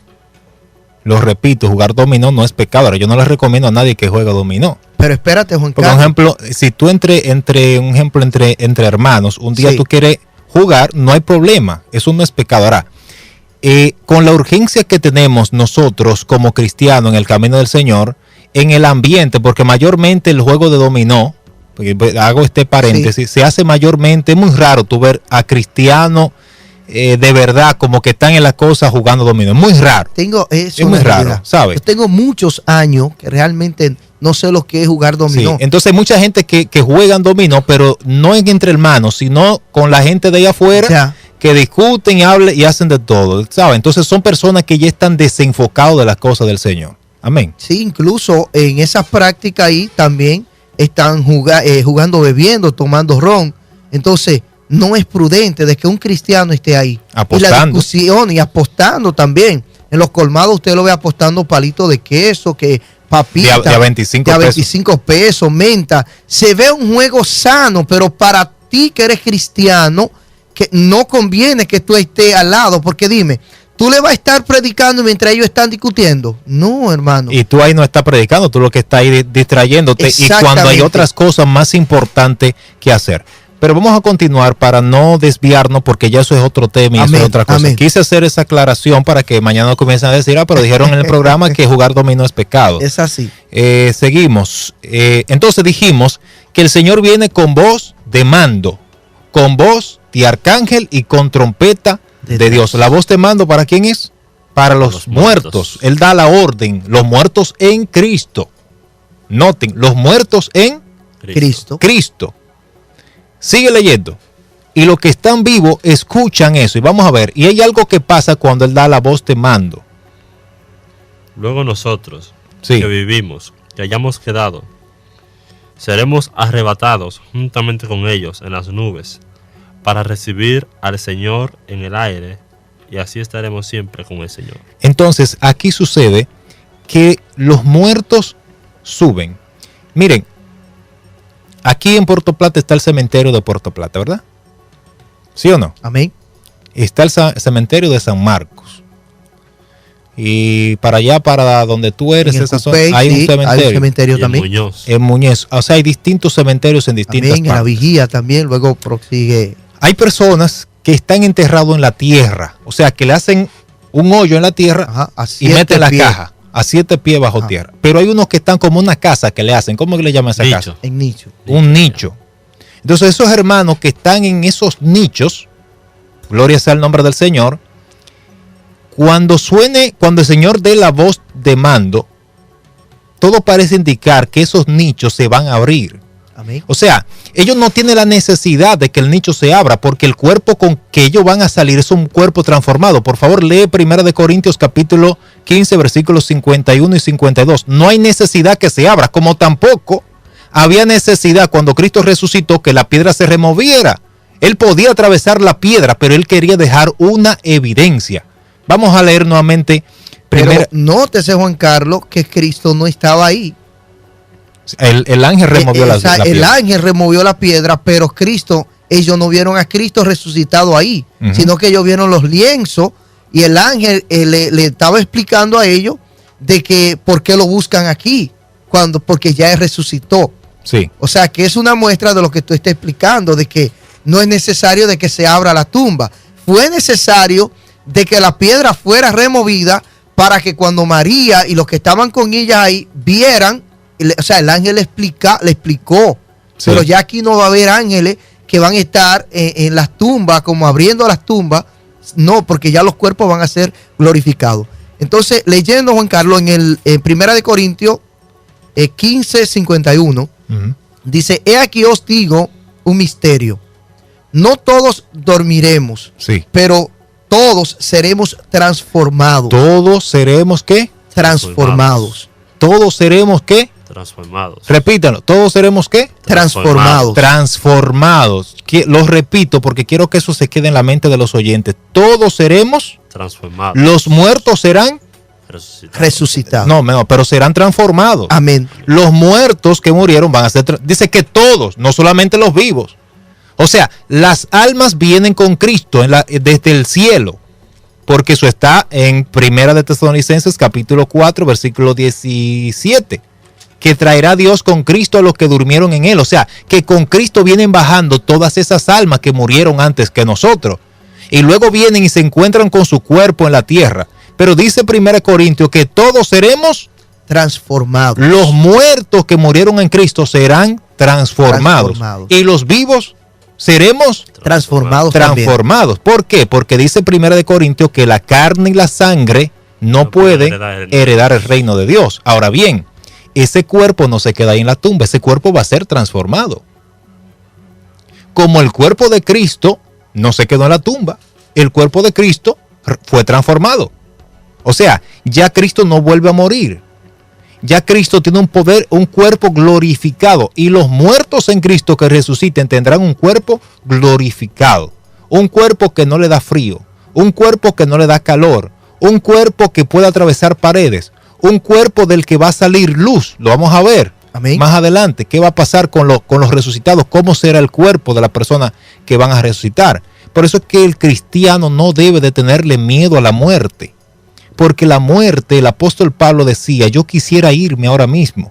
Lo repito, jugar dominó no es pecado. Ahora, yo no les recomiendo a nadie que juegue dominó. Pero espérate, Juan Carlos. Por ejemplo, si tú entre hermanos, un día tú quieres jugar, no hay problema. Eso no es pecado. Ahora, con la urgencia que tenemos nosotros como cristianos en el camino del Señor, en el ambiente, porque mayormente el juego de dominó, hago este paréntesis, se hace mayormente, es muy raro tú ver a cristianos de verdad, como que están en la cosa jugando dominó. Muy raro. Es muy raro, ¿sabes? Yo tengo muchos años que realmente no sé lo que es jugar dominó. Sí, entonces hay mucha gente que juegan dominó, pero no entre hermanos, sino con la gente de allá afuera, que discuten y hablan y hacen de todo, ¿sabes? Entonces son personas que ya están desenfocados de las cosas del Señor. Amén. Sí, incluso en esas prácticas ahí también están jugando, bebiendo, tomando ron. Entonces no es prudente de que un cristiano esté ahí. Apostando. Y la discusión y apostando también. En los colmados usted lo ve apostando palitos de queso, que papitas. De a 25 pesos, menta. Se ve un juego sano, pero para ti que eres cristiano, que no conviene que tú estés al lado. Porque dime, ¿tú le vas a estar predicando mientras ellos están discutiendo? No, hermano. Y tú ahí no estás predicando, tú lo que estás ahí distrayéndote. Y cuando hay otras cosas más importantes que hacer. Pero vamos a continuar para no desviarnos, porque ya eso es otro tema y eso es otra cosa. Amén. Quise hacer esa aclaración para que mañana no comiencen a decir, pero dijeron en el programa que jugar dominó es pecado. Es así. Seguimos. Entonces dijimos que el Señor viene con voz de mando, con voz de arcángel y con trompeta de Dios. La voz de mando, ¿para quién es? Para los muertos. Él da la orden. Los muertos en Cristo. Noten, los muertos en Cristo. Sigue leyendo. Y los que están vivos escuchan eso. Y vamos a ver. Y hay algo que pasa cuando Él da la voz de mando. Luego nosotros, que vivimos, que hayamos quedado, seremos arrebatados juntamente con ellos en las nubes, para recibir al Señor en el aire. Y así estaremos siempre con el Señor. Entonces, aquí sucede que los muertos suben. Miren. Aquí en Puerto Plata está el cementerio de Puerto Plata, ¿verdad? ¿Sí o no? Amén. Está el cementerio de San Marcos. Y para allá, para donde tú eres, esa zona, hay un cementerio. Hay un cementerio también. En Muñoz. O sea, hay distintos cementerios en distintas partes. En la Vigía también, luego prosigue. Hay personas que están enterrados en la tierra. O sea, que le hacen un hoyo en la tierra y meten la caja. A 7 pies bajo tierra. Pero hay unos que están como una casa que le hacen. ¿Cómo que le llaman esa casa? En nicho. Un nicho. Entonces esos hermanos que están en esos nichos, gloria sea el nombre del Señor, cuando el Señor dé la voz de mando, todo parece indicar que esos nichos se van a abrir. Amén. O sea, ellos no tienen la necesidad de que el nicho se abra, porque el cuerpo con que ellos van a salir es un cuerpo transformado. Por favor, lee 1 Corintios capítulo 15, versículos 51 y 52. No hay necesidad que se abra, como tampoco había necesidad cuando Cristo resucitó que la piedra se removiera. Él podía atravesar la piedra, pero él quería dejar una evidencia. Vamos a leer nuevamente. Pero nótese, Juan Carlos, que Cristo no estaba ahí. El ángel removió la piedra. El ángel removió la piedra, pero Cristo, ellos no vieron a Cristo resucitado ahí, sino que ellos vieron los lienzos Y el ángel le estaba explicando a ellos de que por qué lo buscan aquí, porque ya él resucitó. Sí. O sea, que es una muestra de lo que tú estás explicando, de que no es necesario de que se abra la tumba. Fue necesario de que la piedra fuera removida para que cuando María y los que estaban con ella ahí vieran, o sea, el ángel le explicó. Sí. Pero ya aquí no va a haber ángeles que van a estar en las tumbas, como abriendo las tumbas. No, porque ya los cuerpos van a ser glorificados. Entonces, leyendo, Juan Carlos, en 1 de Corintios 15:51, dice: he aquí os digo un misterio. No todos dormiremos, Sí. pero todos seremos transformados. Todos seremos ¿qué? Transformados. Todos seremos ¿qué? Transformados. Repítanlo. Todos seremos ¿qué? Transformados. Transformados. Lo repito porque quiero que eso se quede en la mente de los oyentes. Todos seremos. Transformados. Los muertos serán. Resucitados. No, pero serán transformados. Amén. Los muertos que murieron van a ser. Dice que todos, no solamente los vivos. O sea, las almas vienen con Cristo desde el cielo. Porque eso está en 1 de Tesalonicenses capítulo 4, versículo 17. Que traerá Dios con Cristo a los que durmieron en él. O sea, que con Cristo vienen bajando todas esas almas que murieron antes que nosotros. Y luego vienen y se encuentran con su cuerpo en la tierra. Pero dice 1 Corintios que todos seremos transformados. Los muertos que murieron en Cristo serán transformados. Y los vivos seremos transformados. ¿Por qué? Porque dice 1 Corintios que la carne y la sangre no pueden heredar el reino de Dios. Ahora bien, ese cuerpo no se queda ahí en la tumba, ese cuerpo va a ser transformado. Como el cuerpo de Cristo no se quedó en la tumba, el cuerpo de Cristo fue transformado. O sea, ya Cristo no vuelve a morir. Ya Cristo tiene un poder, un cuerpo glorificado. Y los muertos en Cristo que resuciten tendrán un cuerpo glorificado. Un cuerpo que no le da frío. Un cuerpo que no le da calor. Un cuerpo que puede atravesar paredes. Un cuerpo del que va a salir luz. Lo vamos a ver. Amén. Más adelante. ¿Qué va a pasar con los resucitados? ¿Cómo será el cuerpo de la persona que van a resucitar? Por eso es que el cristiano no debe de tenerle miedo a la muerte. Porque la muerte, el apóstol Pablo decía, yo quisiera irme ahora mismo.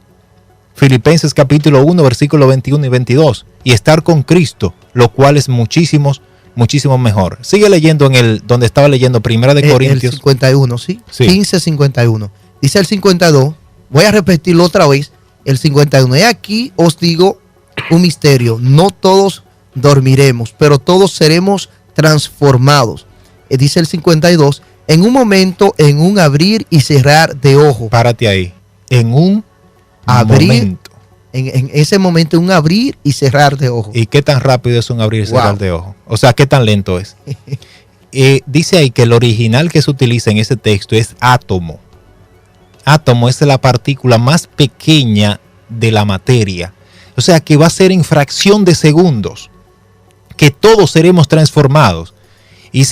Filipenses capítulo 1, versículos 21 y 22. Y estar con Cristo, lo cual es muchísimo mejor. Sigue leyendo donde estaba leyendo 1 de Corintios. El 51, ¿sí? Sí. 15:51. Dice el 52, voy a repetirlo otra vez, el 51. Y aquí os digo un misterio, no todos dormiremos, pero todos seremos transformados. Dice el 52, en un momento, en un abrir y cerrar de ojos. Párate ahí. En un momento. En ese momento, un abrir y cerrar de ojos. ¿Y qué tan rápido es un abrir y cerrar de ojos? O sea, ¿qué tan lento es? Dice ahí que el original que se utiliza en ese texto es átomo. Átomo es la partícula más pequeña de la materia. O sea, que va a ser en fracción de segundos. Que todos seremos transformados. Y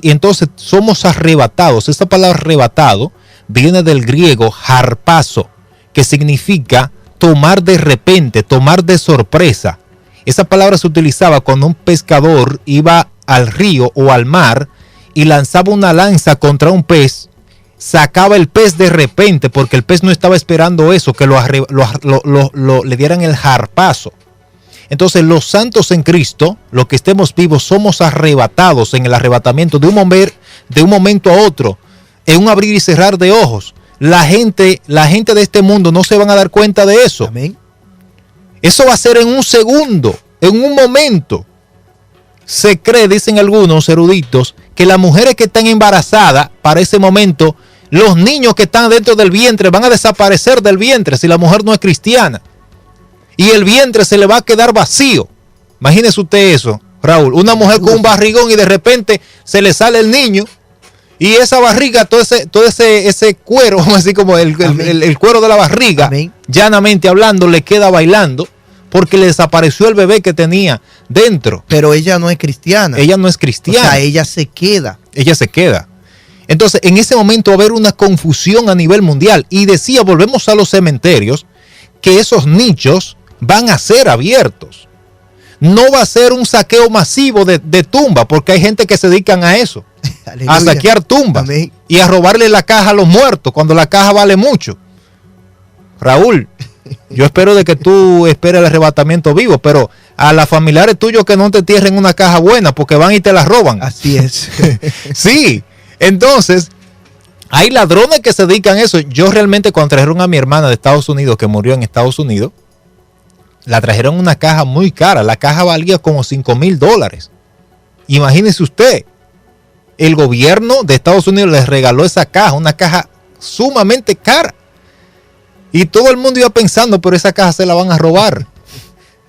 entonces somos arrebatados. Esta palabra arrebatado viene del griego harpazo, que significa tomar de repente, tomar de sorpresa. Esa palabra se utilizaba cuando un pescador iba al río o al mar y lanzaba una lanza contra un pez, sacaba el pez de repente porque el pez no estaba esperando eso, que le dieran el harpazo. Entonces los santos en Cristo, los que estemos vivos, somos arrebatados en el arrebatamiento de un momento a otro, en un abrir y cerrar de ojos. La gente de este mundo no se van a dar cuenta de eso. Amén. Eso va a ser en un segundo, en un momento. Se cree, dicen algunos eruditos, que las mujeres que están embarazadas para ese momento, los niños que están dentro del vientre van a desaparecer del vientre si la mujer no es cristiana. Y el vientre se le va a quedar vacío. Imagínese usted eso, Raúl. Una mujer con un barrigón y de repente se le sale el niño. Y esa barriga, todo ese cuero, vamos a decir como el cuero de la barriga, amén, llanamente hablando, le queda bailando porque le desapareció el bebé que tenía dentro. Pero ella no es cristiana. Ella no es cristiana. O sea, ella se queda. Ella se queda. Entonces, en ese momento va a haber una confusión a nivel mundial. Y decía, volvemos a los cementerios, que esos nichos van a ser abiertos. No va a ser un saqueo masivo de tumba, porque hay gente que se dedican a eso. Aleluya. A saquear tumbas. Amén. Y a robarle la caja a los muertos cuando la caja vale mucho. Raúl, yo espero de que tú esperes el arrebatamiento vivo, pero a las familiares tuyos que no te entierren una caja buena porque van y te la roban. Así es. Sí, entonces hay ladrones que se dedican a eso. Yo realmente cuando trajeron a mi hermana de Estados Unidos, que murió en Estados Unidos, la trajeron una caja muy cara. La caja valía como $5,000. Imagínese usted, el gobierno de Estados Unidos les regaló esa caja, una caja sumamente cara. Y todo el mundo iba pensando, pero esa caja se la van a robar.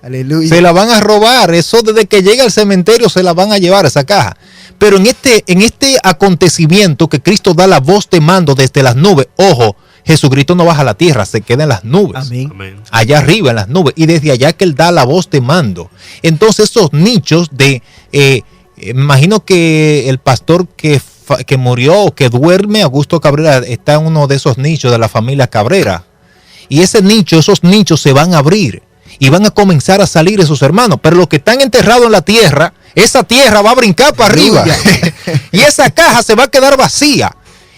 Aleluya. Se la van a robar. Eso desde que llega al cementerio se la van a llevar esa caja. Pero en este acontecimiento que Cristo da la voz de mando desde las nubes, ojo, Jesucristo no baja a la tierra, se queda en las nubes. Amén. Amén. Allá arriba en las nubes. Y desde allá que Él da la voz de mando. Entonces esos nichos de... me imagino que el pastor que murió o que duerme, Augusto Cabrera, está en uno de esos nichos de la familia Cabrera. Y esos nichos se van a abrir y van a comenzar a salir esos hermanos. Pero los que están enterrados en la tierra, esa tierra va a brincar para arriba. Y esa caja se va a quedar vacía.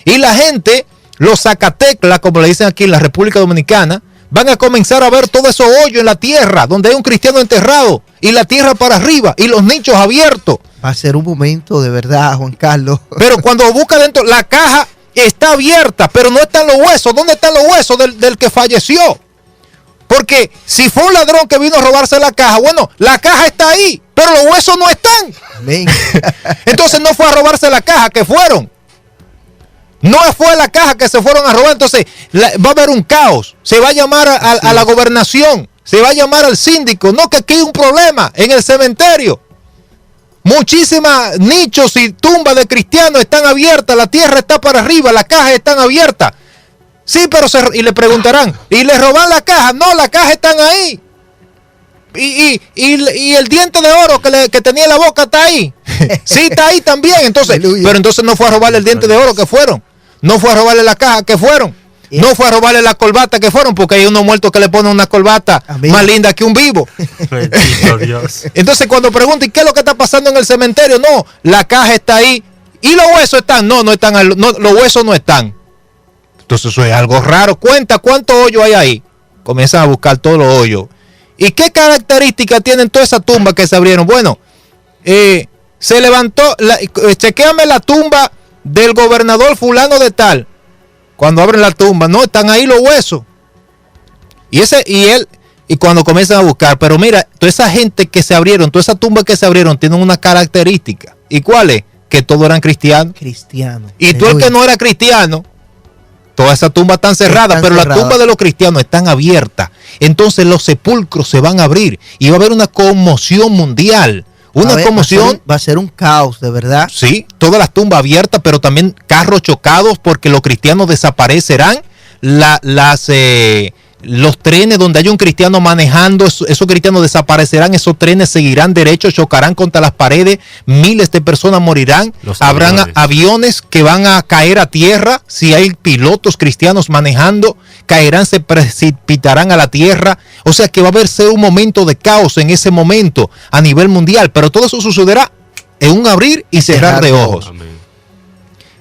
Y la gente, los zacateclas, como le dicen aquí en la República Dominicana, van a comenzar a ver todo esos hoyos en la tierra, donde hay un cristiano enterrado, y la tierra para arriba, y los nichos abiertos. Va a ser un momento de verdad, Juan Carlos. Pero cuando busca dentro, la caja está abierta, pero no están los huesos. ¿Dónde están los huesos del que falleció? Porque si fue un ladrón que vino a robarse la caja, bueno, la caja está ahí, pero los huesos no están. Amén. Entonces no fue a robarse la caja, que fueron. No fue la caja que se fueron a robar. Entonces va a haber un caos. Se va a llamar a la gobernación, se va a llamar al síndico. No, que aquí hay un problema en el cementerio. Muchísimas nichos y tumbas de cristianos están abiertas, la tierra está para arriba, las cajas están abiertas. Sí, pero y le preguntarán, ¿y le roban la caja? No, las cajas están ahí. Y el diente de oro que tenía en la boca está ahí. Sí, está ahí también. Entonces, Aleluya. pero entonces no fue a robarle el diente de oro que fueron. No fue a robarle la caja que fueron. No fue a robarle la corbata que fueron, porque hay unos muertos que le ponen una corbata Amén. más linda que un vivo. Bendito Dios. Entonces cuando preguntan, ¿qué es lo que está pasando en el cementerio? No, la caja está ahí. ¿Y los huesos están? No, no están. No, los huesos no están. Entonces eso es algo raro. Cuenta cuántos hoyos hay ahí. Comienzan a buscar todos los hoyos. ¿Y qué características tienen todas esas tumbas que se abrieron? Bueno, se levantó, chequéame la tumba del gobernador fulano de tal. Cuando abren la tumba, no, están ahí los huesos. Y cuando comienzan a buscar, pero mira, toda esa gente que se abrieron, todas esas tumbas que se abrieron tienen una característica. ¿Y cuál es? Que todos eran cristianos. Cristiano. Y tú el que no era cristiano, todas esas tumbas están cerradas, pero las tumbas de los cristianos están abiertas. Entonces los sepulcros se van a abrir y va a haber una conmoción mundial. Una conmoción. Va a ser un caos, de verdad. Sí, todas las tumbas abiertas, pero también carros chocados porque los cristianos desaparecerán. Los trenes donde hay un cristiano manejando, esos cristianos desaparecerán, esos trenes seguirán derechos, chocarán contra las paredes, miles de personas morirán, habrán aviones que van a caer a tierra, si hay pilotos cristianos manejando, caerán, se precipitarán a la tierra, o sea que va a haber un momento de caos en ese momento a nivel mundial, pero todo eso sucederá en un abrir y cerrar de ojos. Amén.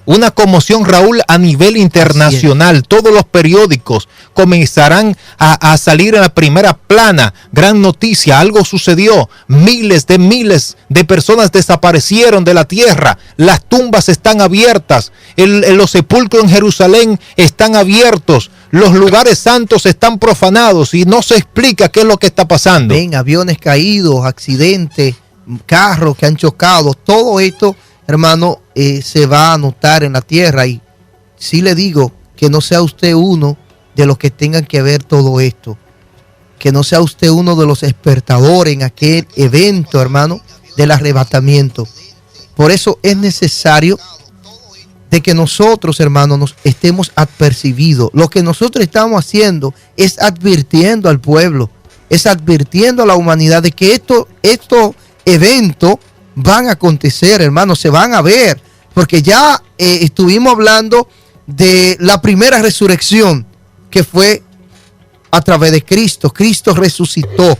Una conmoción, Raúl, a nivel internacional. Todos los periódicos comenzarán a salir en la primera plana. Gran noticia, algo sucedió. Miles de personas desaparecieron de la tierra. Las tumbas están abiertas. Los sepulcros en Jerusalén están abiertos. Los lugares santos están profanados y no se explica qué es lo que está pasando. Ven, aviones caídos, accidentes, carros que han chocado. Todo esto, hermano, se va a notar en la tierra. Y sí le digo que no sea usted uno de los que tengan que ver todo esto. Que no sea usted uno de los espectadores en aquel evento, hermano, del arrebatamiento. Por eso es necesario de que nosotros, hermanos, nos estemos apercibidos. Lo que nosotros estamos haciendo es advirtiendo al pueblo, es advirtiendo a la humanidad de que estos eventos van a acontecer, hermanos, se van a ver, porque ya estuvimos hablando de la primera resurrección que fue a través de Cristo. Cristo resucitó.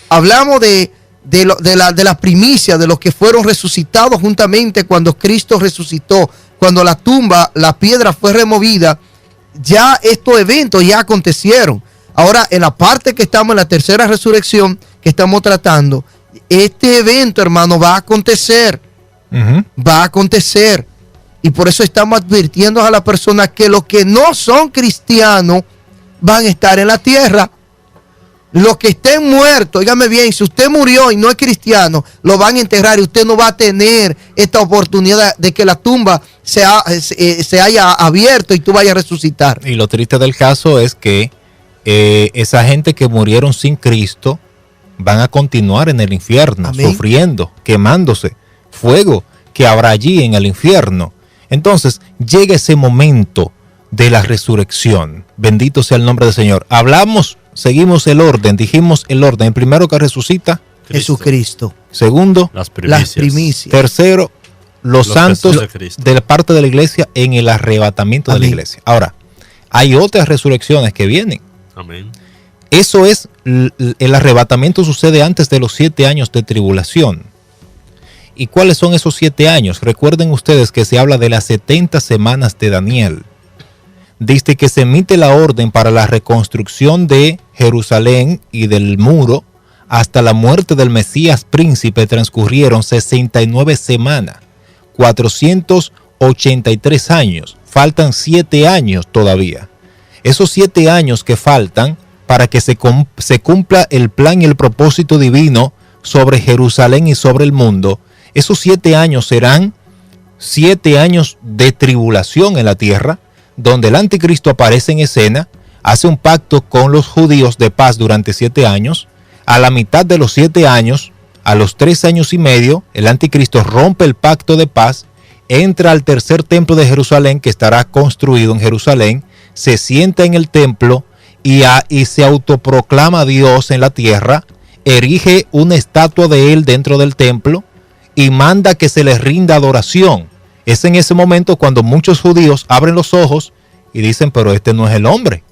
Hablamos de de la primicia, de los que fueron resucitados juntamente cuando Cristo resucitó, cuando la tumba, la piedra fue removida, ya estos eventos ya acontecieron. Ahora, en la parte que estamos en la tercera resurrección que estamos tratando, este evento, hermano, va a acontecer. Va a acontecer. Y por eso estamos advirtiendo a las personas que los que no son cristianos van a estar en la tierra. Los que estén muertos, dígame bien, si usted murió y no es cristiano, lo van a enterrar y usted no va a tener esta oportunidad de que la tumba se haya abierto y tú vayas a resucitar. Y lo triste del caso es que esa gente que murieron sin Cristo van a continuar en el infierno, amén, sufriendo, quemándose, fuego que habrá allí en el infierno. Entonces llega ese momento de la resurrección. Bendito sea el nombre del Señor. Seguimos el orden, dijimos el orden. El primero que resucita, Jesucristo. Segundo, las primicias. Tercero, los santos de la parte de la iglesia en el arrebatamiento, amén, de la iglesia. Ahora, hay otras resurrecciones que vienen. Amén. Eso es, el arrebatamiento sucede antes de los 7 años de tribulación. ¿Y cuáles son esos 7 años? Recuerden ustedes que se habla de las 70 semanas de Daniel. Desde que se emite la orden para la reconstrucción de Jerusalén y del muro hasta la muerte del Mesías príncipe transcurrieron 69 semanas, 483 años. Faltan 7 años todavía. Esos 7 años que faltan para que se cumpla el plan y el propósito divino sobre Jerusalén y sobre el mundo, esos 7 años serán 7 años de tribulación en la tierra, donde el anticristo aparece en escena, hace un pacto con los judíos de paz durante 7 años. A la mitad de los 7 años, a los 3 años y medio, el anticristo rompe el pacto de paz, entra al tercer templo de Jerusalén, que estará construido en Jerusalén, se sienta en el templo y se autoproclama Dios en la tierra, erige una estatua de él dentro del templo y manda que se les rinda adoración. Es en ese momento cuando muchos judíos abren los ojos y dicen, pero este no es el hombre.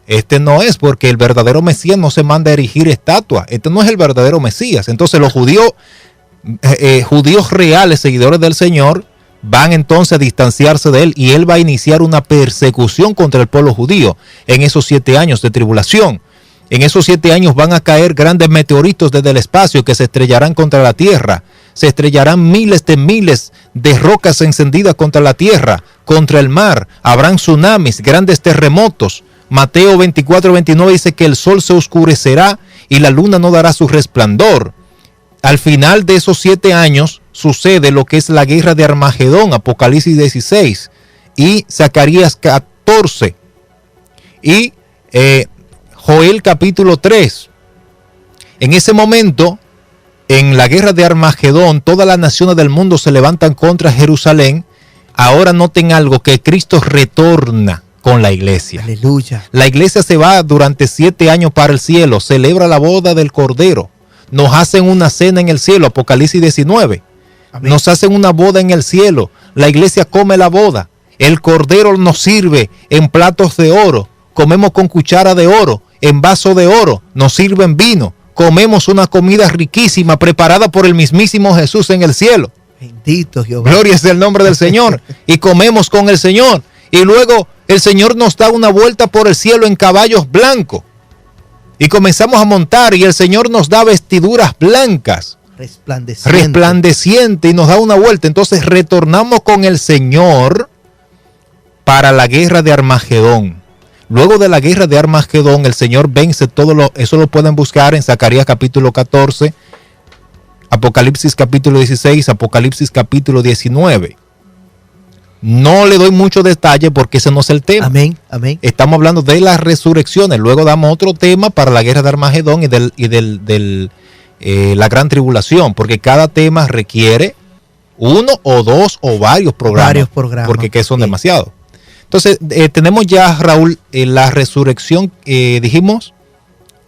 Este no es, porque el verdadero Mesías no se manda a erigir estatua. Este no es el verdadero Mesías. Entonces los judíos reales, seguidores del Señor, van entonces a distanciarse de él y él va a iniciar una persecución contra el pueblo judío en esos 7 años de tribulación. En esos 7 años van a caer grandes meteoritos desde el espacio que se estrellarán contra la tierra. Se estrellarán miles de rocas encendidas contra la tierra, contra el mar. Habrán tsunamis, grandes terremotos. Mateo 24:29 dice que el sol se oscurecerá y la luna no dará su resplandor. Al final de esos 7 años sucede lo que es la guerra de Armagedón, Apocalipsis 16 y Zacarías 14 y Joel capítulo 3. En ese momento, en la guerra de Armagedón, todas las naciones del mundo se levantan contra Jerusalén. Ahora noten algo, que Cristo retorna con la iglesia. Aleluya. La iglesia se va durante 7 años para el cielo, celebra la boda del Cordero. Nos hacen una cena en el cielo, Apocalipsis 19. Amén. Nos hacen una boda en el cielo. La iglesia come la boda. El Cordero nos sirve en platos de oro. Comemos con cuchara de oro, en vaso de oro. Nos sirven vino. Comemos una comida riquísima preparada por el mismísimo Jesús en el cielo. Bendito Jehová. Gloria es el nombre del Señor. Y comemos con el Señor. Y luego el Señor nos da una vuelta por el cielo en caballos blancos. Y comenzamos a montar y el Señor nos da vestiduras blancas. Resplandeciente y nos da una vuelta. Entonces retornamos con el Señor para la guerra de Armagedón. Luego de la guerra de Armagedón, el Señor vence todo eso lo pueden buscar en Zacarías capítulo 14, Apocalipsis capítulo 16, Apocalipsis capítulo 19. No le doy mucho detalle porque ese no es el tema. Amén, amén. Estamos hablando de las resurrecciones. Luego damos otro tema para la guerra de Armagedón y la gran tribulación, porque cada tema requiere 1 o 2 o varios programas. Porque que son demasiados. Entonces, tenemos ya, Raúl, la resurrección, dijimos,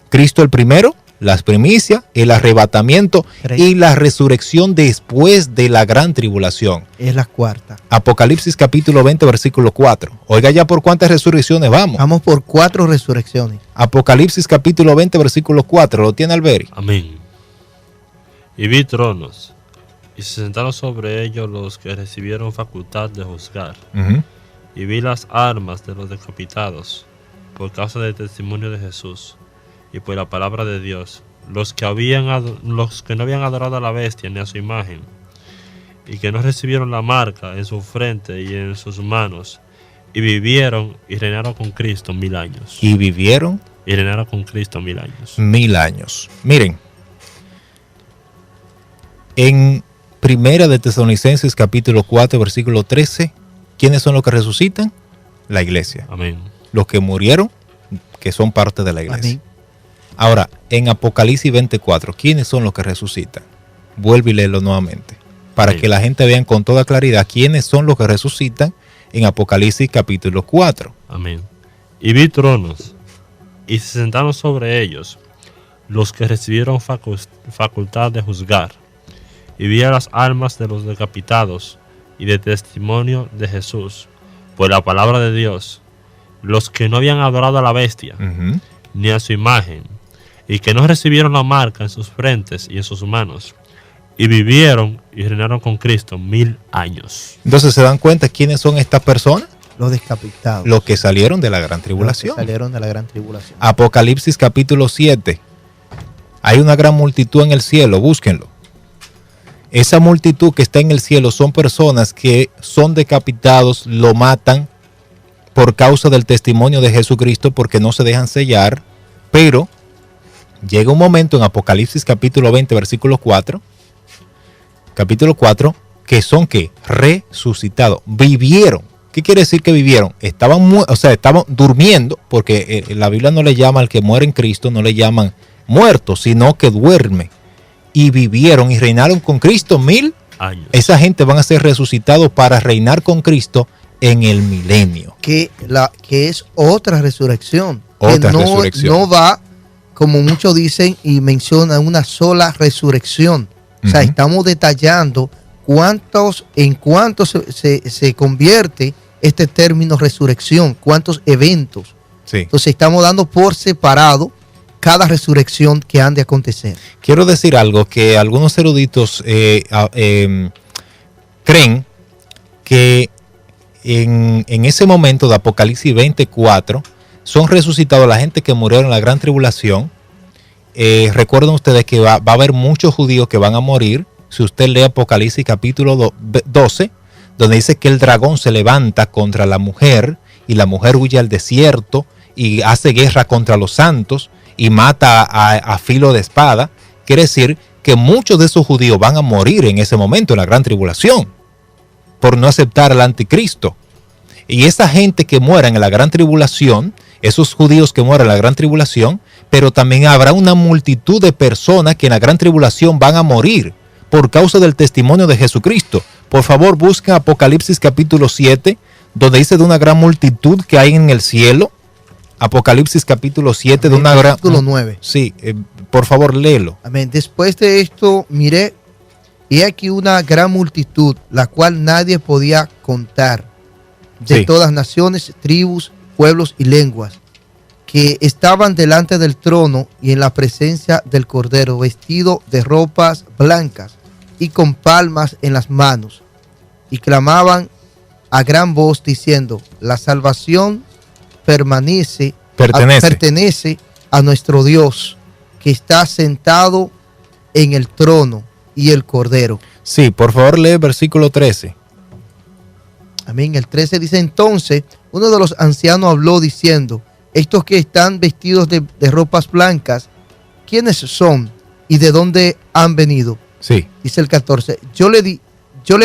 Cristo el primero, las primicias, el arrebatamiento y la resurrección después de la gran tribulación. Es la cuarta. Apocalipsis capítulo 20, versículo 4. Oiga ya por cuántas resurrecciones vamos. Vamos por 4 resurrecciones. Apocalipsis capítulo 20, versículo 4. ¿Lo tiene Alberi? Amén. Y vi tronos, y se sentaron sobre ellos los que recibieron facultad de juzgar. Ujú. Y vi las armas de los decapitados, por causa del testimonio de Jesús, y por la palabra de Dios, los que no habían adorado a la bestia ni a su imagen, y que no recibieron la marca en su frente y en sus manos, y vivieron y reinaron con Cristo 1000 años. Y vivieron Y reinaron con Cristo 1000 años. 1000 años. Miren, en Primera de Tesalonicenses capítulo 4 versículo 13, ¿quiénes son los que resucitan? La iglesia. Amén. Los que murieron, que son parte de la iglesia. Amén. Ahora, en Apocalipsis 24, ¿quiénes son los que resucitan? Vuelve y léelo nuevamente, para Sí. que la gente vea con toda claridad quiénes son los que resucitan en Apocalipsis capítulo 4. Amén. Y vi tronos, y se sentaron sobre ellos los que recibieron facultad de juzgar. Y vi a las almas de los decapitados y de testimonio de Jesús, por la palabra de Dios, los que no habían adorado a la bestia, Ujú. ni a su imagen, y que no recibieron la marca en sus frentes y en sus manos, y vivieron y reinaron con Cristo 1000 años. Entonces, ¿se dan cuenta quiénes son estas personas? Los decapitados. Los que salieron de la gran Los que tribulación. salieron de la gran tribulación. Apocalipsis capítulo 7. Hay una gran multitud en el cielo, búsquenlo. Esa multitud que está en el cielo son personas que son decapitados, lo matan por causa del testimonio de Jesucristo porque no se dejan sellar, pero llega un momento en Apocalipsis capítulo 20 versículo 4, que son que resucitados, vivieron. ¿Qué quiere decir que vivieron? Estaban durmiendo, porque la Biblia no le llama al que muere en Cristo, no le llaman muerto, sino que duerme. Y vivieron y reinaron con Cristo 1000 Años. Esa gente van a ser resucitados para reinar con Cristo en el milenio. Que es otra resurrección. Otra que resurrección. No va, como muchos dicen y mencionan, una sola resurrección. O sea, Ujú. estamos detallando en cuánto se convierte este término resurrección, cuántos eventos. Sí. Entonces estamos dando por separado cada resurrección que han de acontecer. Quiero decir algo que algunos eruditos creen que en ese momento de Apocalipsis 24 son resucitados la gente que murieron en la gran tribulación. Recuerden ustedes que va a haber muchos judíos que van a morir. Si usted lee Apocalipsis capítulo 12, donde dice que el dragón se levanta contra la mujer y la mujer huye al desierto y hace guerra contra los santos y mata a filo de espada, quiere decir que muchos de esos judíos van a morir en ese momento, en la gran tribulación, por no aceptar al anticristo. Y esa gente que muera en la gran tribulación, esos judíos que mueran en la gran tribulación, pero también habrá una multitud de personas que en la gran tribulación van a morir por causa del testimonio de Jesucristo. Por favor, busquen Apocalipsis capítulo 7, donde dice de una gran multitud que hay en el cielo. Apocalipsis capítulo 7 de una gran... Capítulo 9. Sí, por favor, léelo. Amén. Después de esto, miré, y aquí una gran multitud, la cual nadie podía contar, de Sí. todas naciones, tribus, pueblos y lenguas, que estaban delante del trono y en la presencia del Cordero, vestido de ropas blancas y con palmas en las manos, y clamaban a gran voz diciendo: la salvación pertenece a nuestro Dios, que está sentado en el trono y el Cordero. Sí, por favor, lee el versículo 13. Amén. El 13 dice: entonces uno de los ancianos habló diciendo: estos que están vestidos de ropas blancas, ¿quiénes son y de dónde han venido? Sí. Dice el 14: yo le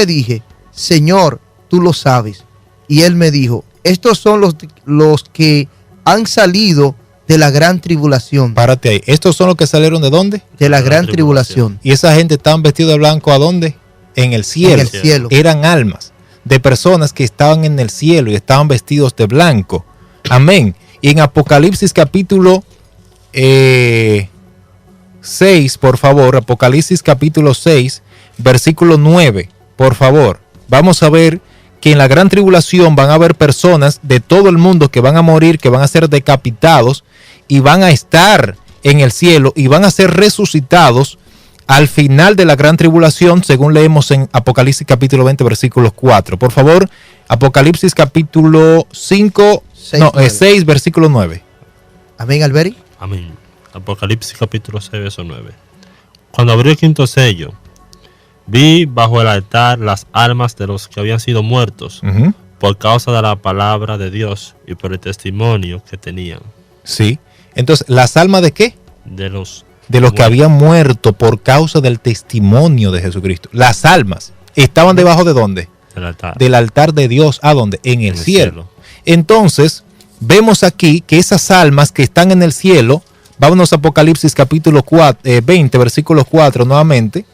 dije: Señor, tú lo sabes. Y él me dijo: estos son los que han salido de la gran tribulación. Párate ahí. ¿Estos son los que salieron de dónde? De la gran tribulación. Y esa gente estaban vestidos de blanco, ¿a dónde? En el cielo. En el cielo. Eran almas de personas que estaban en el cielo y estaban vestidos de blanco. Amén. Y en Apocalipsis capítulo 6, por favor, Apocalipsis capítulo 6, versículo 9, por favor. Vamos a ver que en la gran tribulación van a haber personas de todo el mundo que van a morir, que van a ser decapitados y van a estar en el cielo y van a ser resucitados al final de la gran tribulación, según leemos en Apocalipsis capítulo 20, versículos 4. Por favor, Apocalipsis capítulo 6, versículo 9. Amén, Alberi. Amén. Apocalipsis capítulo 6, verso 9. Cuando abrió el quinto sello, vi bajo el altar las almas de los que habían sido muertos por causa de la palabra de Dios y por el testimonio que tenían. Sí. Entonces, ¿las almas de qué? De los que habían muerto por causa del testimonio de Jesucristo. Las almas estaban debajo de ¿dónde? Del altar de Dios. ¿A dónde? En el cielo. Entonces, vemos aquí que esas almas que están en el cielo, vámonos a Apocalipsis capítulo 20, versículo 4 nuevamente,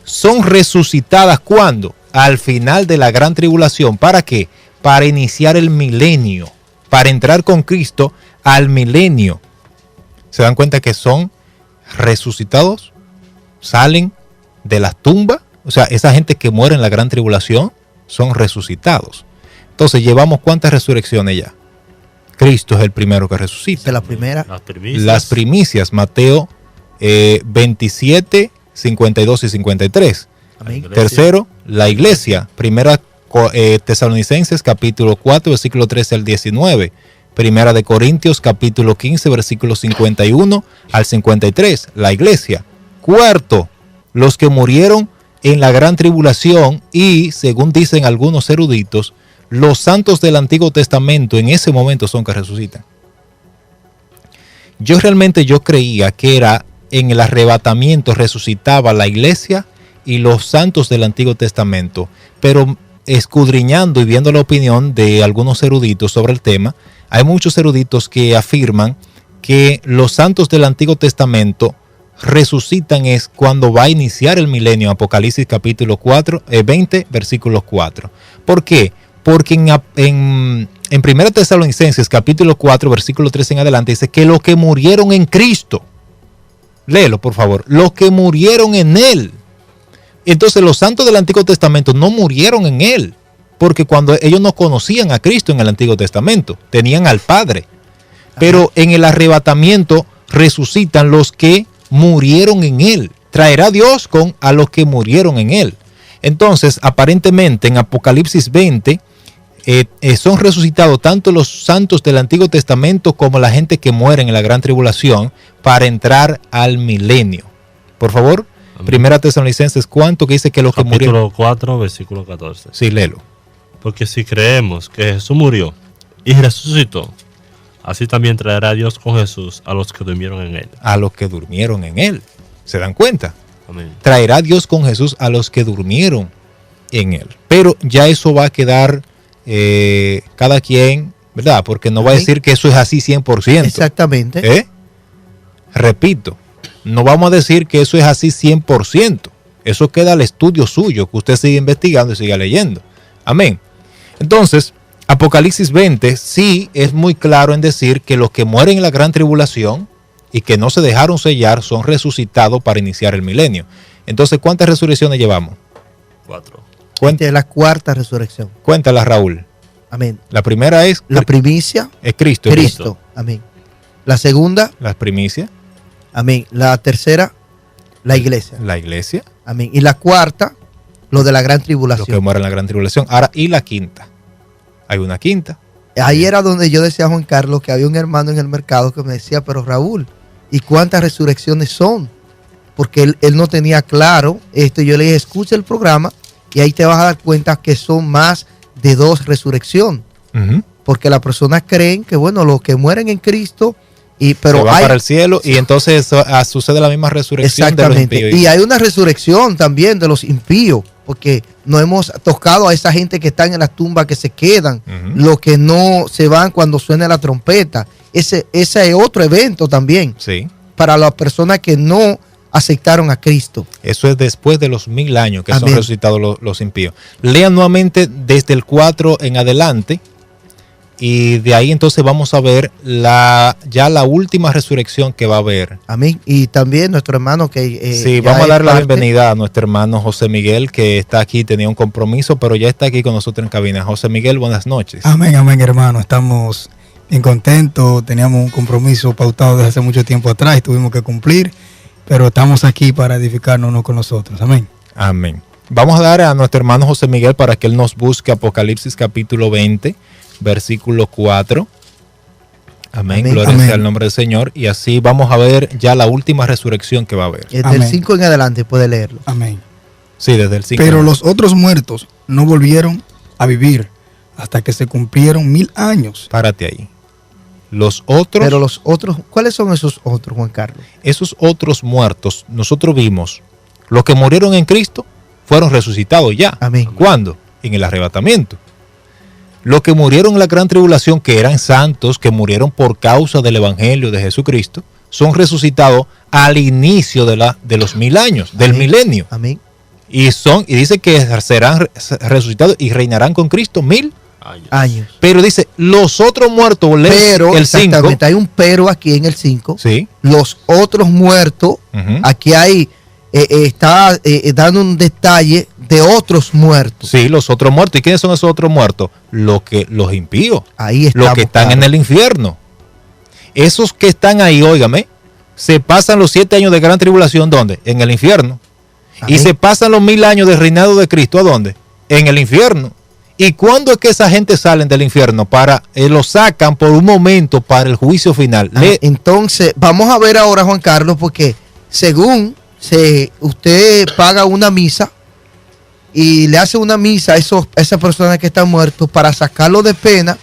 son resucitadas ¿cuándo? Al final de la gran tribulación. ¿Para qué? Para iniciar el milenio, para entrar con Cristo al milenio. ¿Se dan cuenta que son resucitados? Salen de las tumbas. O sea, esa gente que muere en la gran tribulación son resucitados. Entonces, ¿llevamos cuántas resurrecciones ya? Cristo es el primero que resucita. De la primera. Las primicias, Mateo 27, 52 y 53. Amén. Tercero, la iglesia. Primera Tesalonicenses capítulo 4, versículo 13 al 19. Primera de Corintios capítulo 15, versículo 51 al 53. La iglesia. Cuarto, los que murieron en la gran tribulación y, según dicen algunos eruditos, los santos del Antiguo Testamento en ese momento son que resucitan. Yo creía que era en el arrebatamiento resucitaba la iglesia y los santos del Antiguo Testamento, pero escudriñando y viendo la opinión de algunos eruditos sobre el tema, hay muchos eruditos que afirman que los santos del Antiguo Testamento resucitan es cuando va a iniciar el milenio, Apocalipsis capítulo 20, versículo 4. ¿Por qué? Porque en 1 Tesalonicenses capítulo 4, versículo 3 en adelante, dice que los que murieron en Cristo, léelo por favor, los que murieron en Él. Entonces los santos del Antiguo Testamento no murieron en Él, porque cuando ellos no conocían a Cristo en el Antiguo Testamento, tenían al Padre. Pero en el arrebatamiento resucitan los que murieron en Él. Traerá Dios a los que murieron en Él. Entonces, aparentemente en Apocalipsis 20, son resucitados tanto los santos del Antiguo Testamento como la gente que muere en la gran tribulación para entrar al milenio. Por favor, Primera Tesalonicenses, ¿cuánto que dice que los que murieron? Capítulo 4, versículo 14. Sí, léelo. Porque si creemos que Jesús murió y resucitó, así también traerá Dios con Jesús a los que durmieron en Él. A los que durmieron en Él. ¿Se dan cuenta? Amén. Traerá Dios con Jesús a los que durmieron en Él. Pero ya eso va a quedar cada quien, ¿verdad? Porque no va a decir que eso es así 100%. Exactamente. Repito, no vamos a decir que eso es así 100%. Eso queda al estudio suyo, que usted siga investigando y siga leyendo. Amén. Entonces, Apocalipsis 20 sí es muy claro en decir que los que mueren en la gran tribulación y que no se dejaron sellar son resucitados para iniciar el milenio. Entonces, ¿cuántas resurrecciones llevamos? 4. Esta es la cuarta resurrección. Cuéntala, Raúl. Amén. La primera es... La primicia. Es Cristo. Cristo. Amén. La segunda. Las primicias. Amén. La tercera, la iglesia. La iglesia. Amén. Y la cuarta, lo de la gran tribulación. Los que mueren en la gran tribulación. Ahora, y la quinta. Hay una quinta. Ahí era donde yo decía a Juan Carlos que había un hermano en el mercado que me decía, pero Raúl, ¿y cuántas resurrecciones son? Porque él no tenía claro esto. Yo le dije, escucha el programa y ahí te vas a dar cuenta que son más de 2 resurrecciones. Porque las personas creen que, bueno, los que mueren en Cristo, pero se van para el cielo y entonces sucede la misma resurrección. Exactamente. De los impíos. Y hay una resurrección también de los impíos, porque no hemos tocado a esa gente que están en las tumbas que se quedan, los que no se van cuando suena la trompeta. Ese es otro evento también. Sí. Para las personas que no aceptaron a Cristo. Eso es después de los 1000 años que Amén. son resucitados los impíos. Lean nuevamente desde el 4 en adelante y de ahí entonces vamos a ver ya la última resurrección que va a haber. Amén. Y también nuestro hermano que... sí, vamos a darle la bienvenida a nuestro hermano José Miguel, que está aquí, tenía un compromiso, pero ya está aquí con nosotros en cabina. José Miguel, buenas noches. Amén, amén, hermano. Estamos bien contentos. Teníamos un compromiso pautado desde hace mucho tiempo atrás y tuvimos que cumplir. pero estamos aquí para edificarnos unos con los otros. Amén. Amén. Vamos a dar a nuestro hermano José Miguel para que él nos busque Apocalipsis capítulo 20, versículo 4. Amén. Amén. Gloria Amén. sea el nombre del Señor. Y así vamos a ver ya la última resurrección que va a haber. Desde Amén. el 5 en adelante puede leerlo. Amén. Sí, desde el 5. Pero los otros muertos no volvieron a vivir hasta que se cumplieron 1000 años. Párate ahí. Los otros, Pero los otros, ¿cuáles son esos otros, Juan Carlos? esos otros muertos, nosotros vimos, los que murieron en Cristo fueron resucitados ya. Amén. ¿Cuándo? En el arrebatamiento. Los que murieron en la gran tribulación, que eran santos, que murieron por causa del evangelio de Jesucristo, son resucitados al inicio de los 1000 años, del Amén. milenio. Amén. Y dice que serán resucitados y reinarán con Cristo 1000. Años. Pero dice, los otros muertos, lee Pero, el 5. exactamente, hay un pero aquí en el 5. Sí. Los otros muertos, Ujú. aquí hay, está dando un detalle de otros muertos. Sí, los otros muertos. ¿Y quiénes son esos otros muertos? Los impíos, Ahí los estamos. que están en el infierno. Esos que están ahí, óigame, se pasan los 7 años de gran tribulación, ¿dónde? En el infierno. Amén. Y se pasan los 1000 años de reinado de Cristo, ¿a dónde? En el infierno. ¿Y cuándo es que esa gente salen del infierno? Lo sacan por un momento para el juicio final. Entonces, vamos a ver ahora, Juan Carlos, porque según usted paga una misa y le hace una misa a esas personas que están muertos para sacarlo de pena,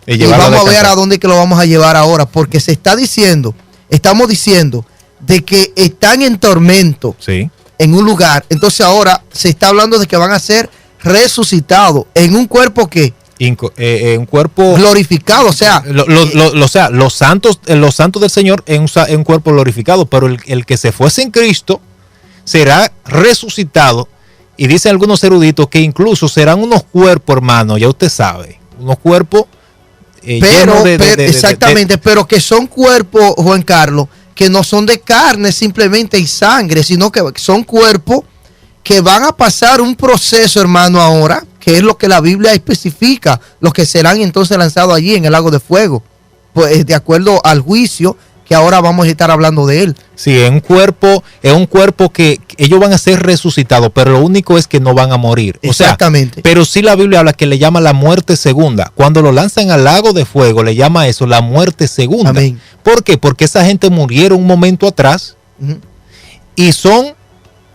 y vamos a ver a dónde que lo vamos a llevar ahora, porque estamos diciendo de que están en tormento Sí. en un lugar. Entonces ahora se está hablando de que van a ser resucitados en un cuerpo que Un cuerpo glorificado, o sea, los santos del Señor en un cuerpo glorificado, pero el que se fuese en Cristo será resucitado. Y dicen algunos eruditos que incluso serán unos cuerpos, hermano, ya usted sabe, unos cuerpos llenos exactamente, pero que son cuerpos, Juan Carlos, que no son de carne simplemente y sangre, sino que son cuerpos que van a pasar un proceso, hermano, ahora, que es lo que la Biblia especifica, los que serán entonces lanzados allí en el lago de fuego, pues de acuerdo al juicio que ahora vamos a estar hablando de él. Sí, es un cuerpo que ellos van a ser resucitados, pero lo único es que no van a morir. Exactamente. O sea, pero sí la Biblia habla que le llama la muerte segunda. Cuando lo lanzan al lago de fuego, le llama eso la muerte segunda. Amén. ¿Por qué? Porque esa gente murieron un momento atrás Ujú. y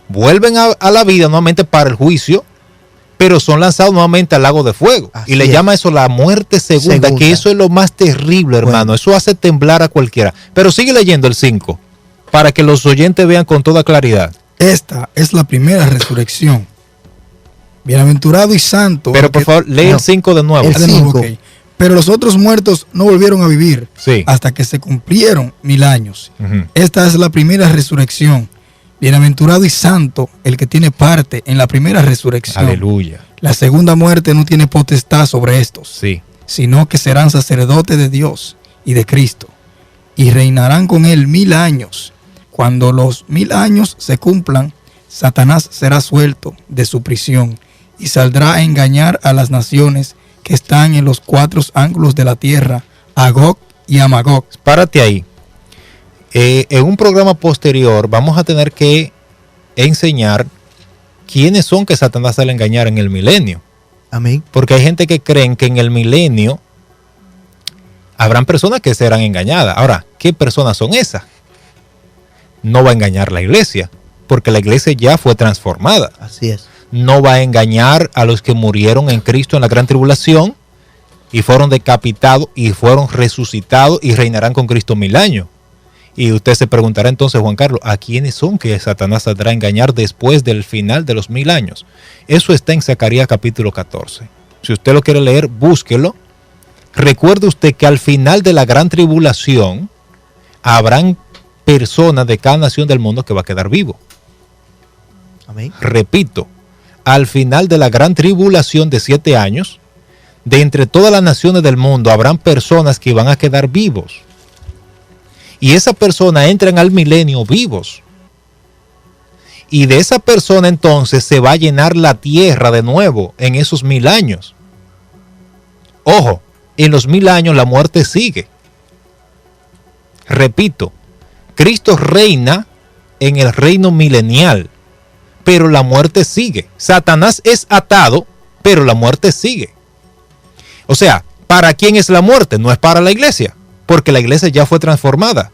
vuelven a la vida nuevamente para el juicio, pero son lanzados nuevamente al lago de fuego. Así Y le es. llama eso la muerte segunda, que eso es lo más terrible, hermano. Bueno. Eso hace temblar a cualquiera. Pero sigue leyendo el 5, para que los oyentes vean con toda claridad. Esta es la primera resurrección. Bienaventurado y santo. Pero el por que- favor, lee no. el 5 de nuevo. El de nuevo, 5. ok. Pero los otros muertos no volvieron a vivir Sí. hasta que se cumplieron 1000 años. Ujú. Esta es la primera resurrección. Bienaventurado y santo el que tiene parte en la primera resurrección. Aleluya. La segunda muerte no tiene potestad sobre estos, Sí. sino que serán sacerdotes de Dios y de Cristo, y reinarán con él 1000 años. Cuando los 1000 años se cumplan, Satanás será suelto de su prisión y saldrá a engañar a las naciones que están en los 4 ángulos de la tierra, a Gog y a Magog. Párate ahí. En un programa posterior vamos a tener que enseñar quiénes son que Satanás sale a engañar en el milenio. Amén. Porque hay gente que creen que en el milenio habrán personas que serán engañadas. Ahora, ¿qué personas son esas? No va a engañar la iglesia, porque la iglesia ya fue transformada. Así es. No va a engañar a los que murieron en Cristo en la gran tribulación y fueron decapitados y fueron resucitados y reinarán con Cristo 1000 años. Y usted se preguntará entonces, Juan Carlos, ¿a quiénes son que Satanás saldrá a engañar después del final de los 1000 años? Eso está en Zacarías capítulo 14. Si usted lo quiere leer, búsquelo. Recuerde usted que al final de la gran tribulación habrán personas de cada nación del mundo que va a quedar vivo. Amén. Repito, al final de la gran tribulación de 7 años, de entre todas las naciones del mundo habrán personas que van a quedar vivos. Y esas personas entran al milenio vivos. Y de esa persona entonces se va a llenar la tierra de nuevo en esos 1000 años. Ojo, en los 1000 años la muerte sigue. Repito, Cristo reina en el reino milenial, pero la muerte sigue. Satanás es atado, pero la muerte sigue. O sea, ¿para quién es la muerte? No es para la iglesia, porque la iglesia ya fue transformada.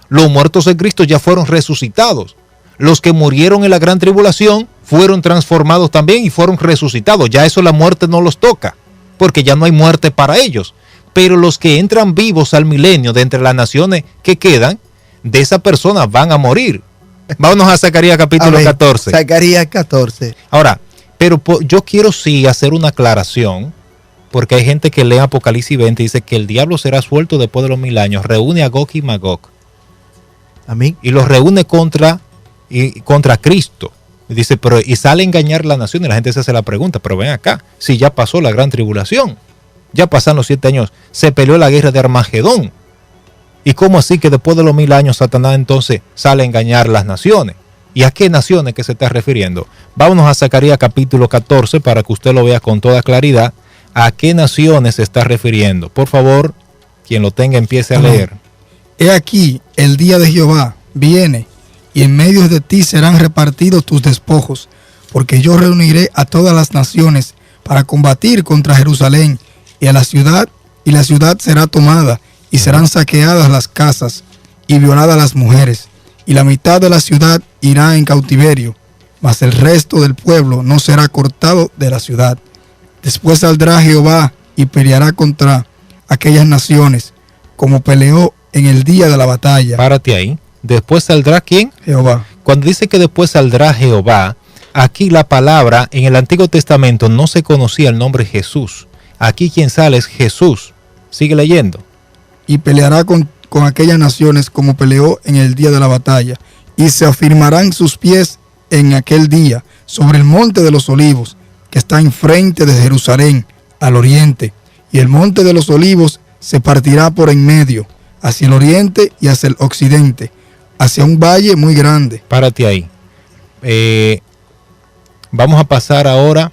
Los muertos en Cristo ya fueron resucitados. Los que murieron en la gran tribulación fueron transformados también y fueron resucitados. Ya eso la muerte no los toca, porque ya no hay muerte para ellos. Pero los que entran vivos al milenio de entre las naciones que quedan, de esas personas van a morir. Vámonos a Zacarías capítulo 14. Zacarías 14. Ahora, pero yo quiero sí hacer una aclaración, porque hay gente que lee Apocalipsis 20 y dice que el diablo será suelto después de los 1000 años. Reúne a Gog y Magog. Amén. Y los reúne contra Cristo. Y dice, pero y sale a engañar la nación, y la gente se hace la pregunta, pero ven acá, si ya pasó la gran tribulación, ya pasaron los 7 años, se peleó la guerra de Armagedón. ¿Y cómo así que después de los 1000 años Satanás entonces sale a engañar las naciones? ¿Y a qué naciones que se está refiriendo? Vámonos a Zacarías capítulo 14 para que usted lo vea con toda claridad. ¿A qué naciones se está refiriendo? Por favor, quien lo tenga empiece a leer. He aquí, el día de Jehová viene, y en medio de ti serán repartidos tus despojos, porque yo reuniré a todas las naciones para combatir contra Jerusalén y la ciudad será tomada, y serán saqueadas las casas y violadas las mujeres, y la mitad de la ciudad irá en cautiverio, mas el resto del pueblo no será cortado de la ciudad. Después saldrá Jehová y peleará contra aquellas naciones, como peleó en el día de la batalla. Párate ahí. Después saldrá ¿quién? Jehová. Cuando dice que después saldrá Jehová, aquí la palabra, en el Antiguo Testamento no se conocía el nombre Jesús. Aquí quien sale es Jesús. Sigue leyendo. Y peleará con aquellas naciones como peleó en el día de la batalla. Y se afirmarán sus pies en aquel día sobre el monte de los olivos, que está enfrente de Jerusalén, al oriente. Y el monte de los olivos se partirá por en medio, hacia el oriente y hacia el occidente, hacia un valle muy grande. Párate ahí. Vamos a pasar ahora.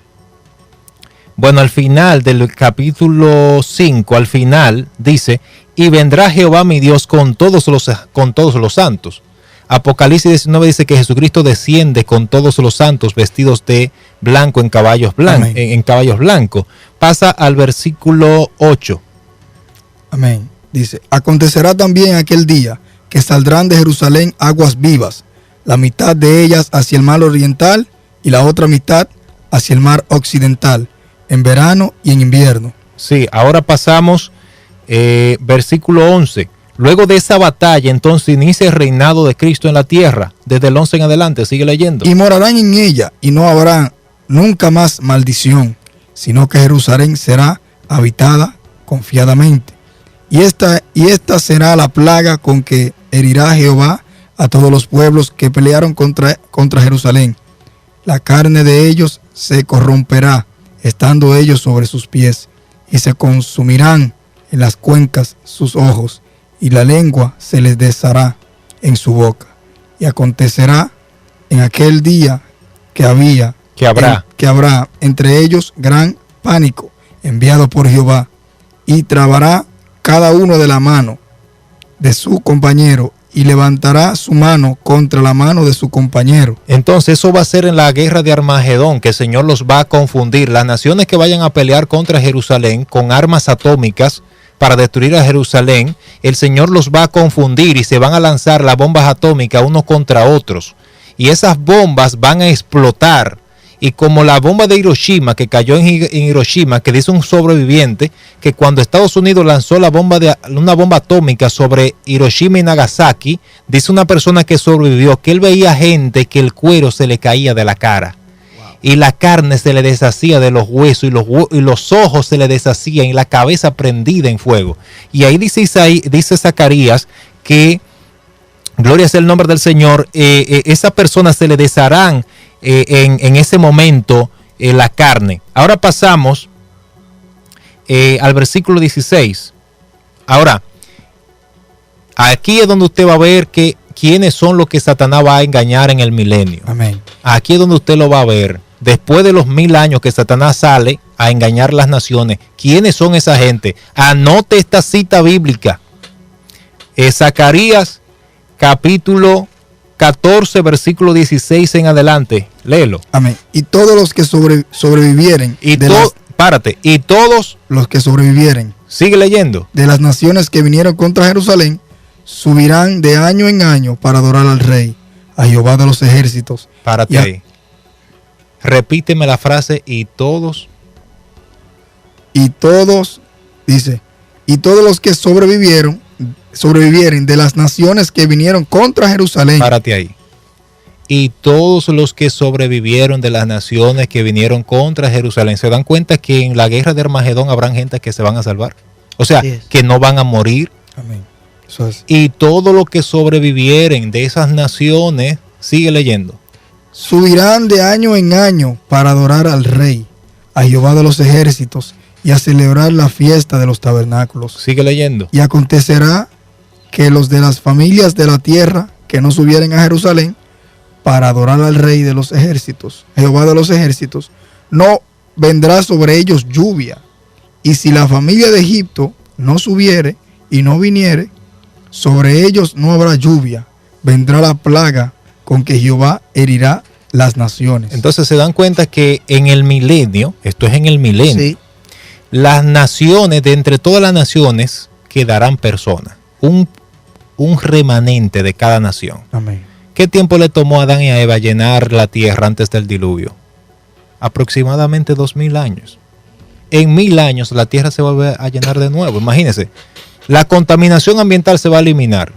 Bueno, al final del capítulo 5, al final dice, y vendrá Jehová mi Dios con todos los santos. Apocalipsis 19 dice que Jesucristo desciende con todos los santos vestidos de blanco en caballos blancos. Pasa al versículo 8. Amén. Dice, acontecerá también aquel día que saldrán de Jerusalén aguas vivas, la mitad de ellas hacia el mar oriental y la otra mitad hacia el mar occidental, en verano y en invierno. Sí, ahora pasamos versículo 11. Luego de esa batalla, entonces inicia el reinado de Cristo en la tierra. Desde el 11 en adelante, sigue leyendo. Y morarán en ella, y no habrá nunca más maldición, sino que Jerusalén será habitada confiadamente. Y esta será la plaga con que herirá Jehová a todos los pueblos que pelearon contra Jerusalén. La carne de ellos se corromperá, estando ellos sobre sus pies, y se consumirán en las cuencas sus ojos, y la lengua se les deshará en su boca. Y acontecerá en aquel día que habrá entre ellos gran pánico enviado por Jehová, y trabará cada uno de la mano de su compañero, y levantará su mano contra la mano de su compañero. Entonces eso va a ser en la guerra de Armagedón, que el Señor los va a confundir. Las naciones que vayan a pelear contra Jerusalén con armas atómicas para destruir a Jerusalén, el Señor los va a confundir y se van a lanzar las bombas atómicas unos contra otros. Y esas bombas van a explotar. Y como la bomba de Hiroshima, que cayó en Hiroshima, que dice un sobreviviente, que cuando Estados Unidos lanzó una bomba atómica sobre Hiroshima y Nagasaki, dice una persona que sobrevivió, que él veía gente que el cuero se le caía de la cara. Wow. Y la carne se le deshacía de los huesos, y los ojos se le deshacían, y la cabeza prendida en fuego. Y ahí dice Zacarías que, gloria sea el nombre del Señor, esa persona se le desharán en ese momento la carne. Ahora pasamos al versículo 16. Ahora, aquí es donde usted va a ver que quiénes son los que Satanás va a engañar en el milenio. Amén. Aquí es donde usted lo va a ver. Después de los 1000 años que Satanás sale a engañar las naciones, ¿quiénes son esa gente? Anote esta cita bíblica. Zacarías capítulo 14, versículo 16 en adelante. Léelo. Amén. Y todos los que sobrevivieren, Y párate. Y todos, los que sobrevivieren sigue leyendo. de las naciones que vinieron contra Jerusalén, subirán de año en año para adorar al Rey, a Jehová de los ejércitos. Párate ahí. Repíteme la frase, y todos. Y todos, dice, y todos los que sobrevivieren de las naciones que vinieron contra Jerusalén. Párate ahí. Y todos los que sobrevivieron de las naciones que vinieron contra Jerusalén. ¿Se dan cuenta que en la guerra de Armagedón habrán gente que se van a salvar? O sea, que no van a morir. Amén. Eso es. Y todo lo que sobrevivieren de esas naciones, sigue leyendo. Subirán de año en año para adorar al Rey, a Jehová de los ejércitos, y a celebrar la fiesta de los tabernáculos. Sigue leyendo. Y acontecerá que los de las familias de la tierra que no subieren a Jerusalén para adorar al Rey de los ejércitos, Jehová de los ejércitos, no vendrá sobre ellos lluvia. Y si la familia de Egipto no subiere y no viniere, sobre ellos no habrá lluvia. Vendrá la plaga con que Jehová herirá las naciones. Entonces se dan cuenta que en el milenio, esto es en el milenio, Sí. las naciones, de entre todas las naciones, quedarán personas. Un remanente de cada nación. Amén. ¿Qué tiempo le tomó a Adán y a Eva llenar la tierra antes del diluvio? Aproximadamente 2000 años. En 1000 años la tierra se vuelve a llenar de nuevo. Imagínense, la contaminación ambiental se va a eliminar.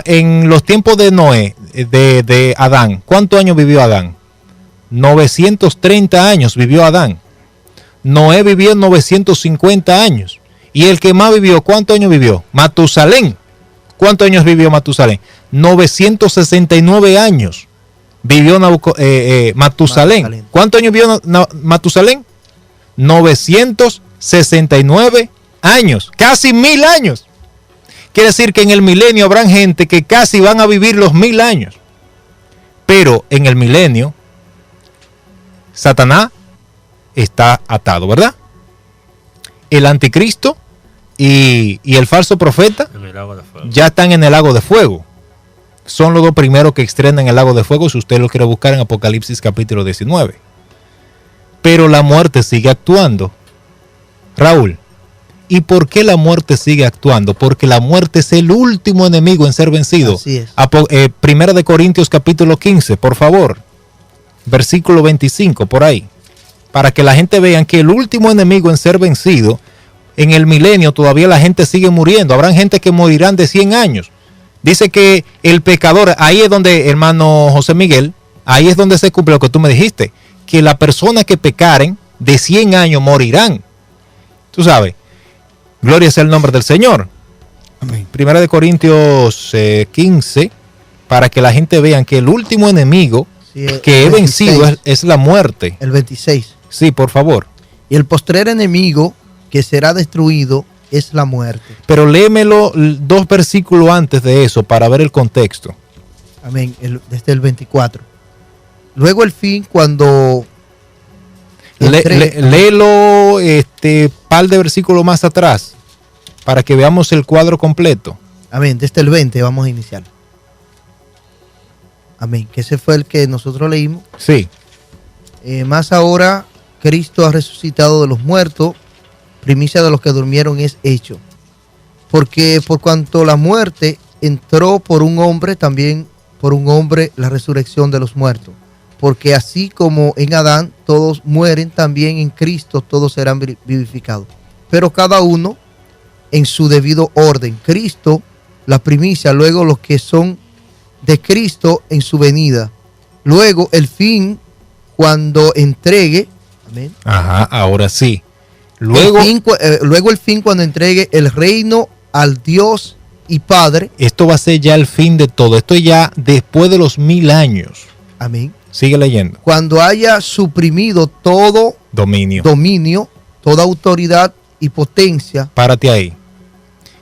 En los tiempos de Noé, de Adán, ¿cuántos años vivió Adán? 930 años vivió Adán. Noé vivió 950 años. Y el que más vivió, ¿cuántos años vivió? Matusalén. ¿Cuántos años vivió Matusalén? 969 años vivió Matusalén. ¿Cuántos años vivió Matusalén? 969 años. Casi 1000 años. Quiere decir que en el milenio habrán gente que casi van a vivir los 1000 años. Pero en el milenio, Satanás está atado, ¿verdad? El anticristo y el falso profeta En el lago de fuego. ya están en el lago de fuego. Son los dos primeros que estrenan el lago de fuego, si usted lo quiere buscar en Apocalipsis capítulo 19. Pero la muerte sigue actuando. Raúl, ¿y por qué la muerte sigue actuando? Porque la muerte es el último enemigo en ser vencido. Así es. Primera de Corintios capítulo 15, por favor. Versículo 25, por ahí. Para que la gente vea que el último enemigo en ser vencido, en el milenio todavía la gente sigue muriendo. Habrán gente que morirán de 100 años. Dice que el pecador, ahí es donde, hermano José Miguel, ahí es donde se cumple lo que tú me dijiste, que las personas que pecaren de 100 años morirán. Tú sabes, gloria sea el nombre del Señor. Amén. Primera de Corintios 15, para que la gente vea que el último enemigo Sí, que he 26, vencido es la muerte. El 26. Sí, por favor. Y el postrer enemigo que será destruido es la muerte. Pero léemelo 2 versículos antes de eso para ver el contexto. Amén. Desde el 24. Luego el fin cuando... Léelo par de versículos más atrás para que veamos el cuadro completo. Amén. Desde el 20 vamos a iniciar. Amén. Que ese fue el que nosotros leímos. Sí. Más ahora Cristo ha resucitado de los muertos, primicia de los que durmieron es hecho. Porque por cuanto la muerte entró por un hombre, también por un hombre la resurrección de los muertos. Porque así como en Adán todos mueren, también en Cristo todos serán vivificados. Pero cada uno en su debido orden. Cristo, la primicia, luego los que son de Cristo en su venida. Luego el fin, cuando entregue. Amén. Ajá, ahora sí. Luego el fin cuando entregue el reino al Dios y Padre. Esto va a ser ya el fin de todo. Esto ya después de los 1000 años. Amén. Sigue leyendo. Cuando haya suprimido todo dominio, toda autoridad y potencia. Párate ahí.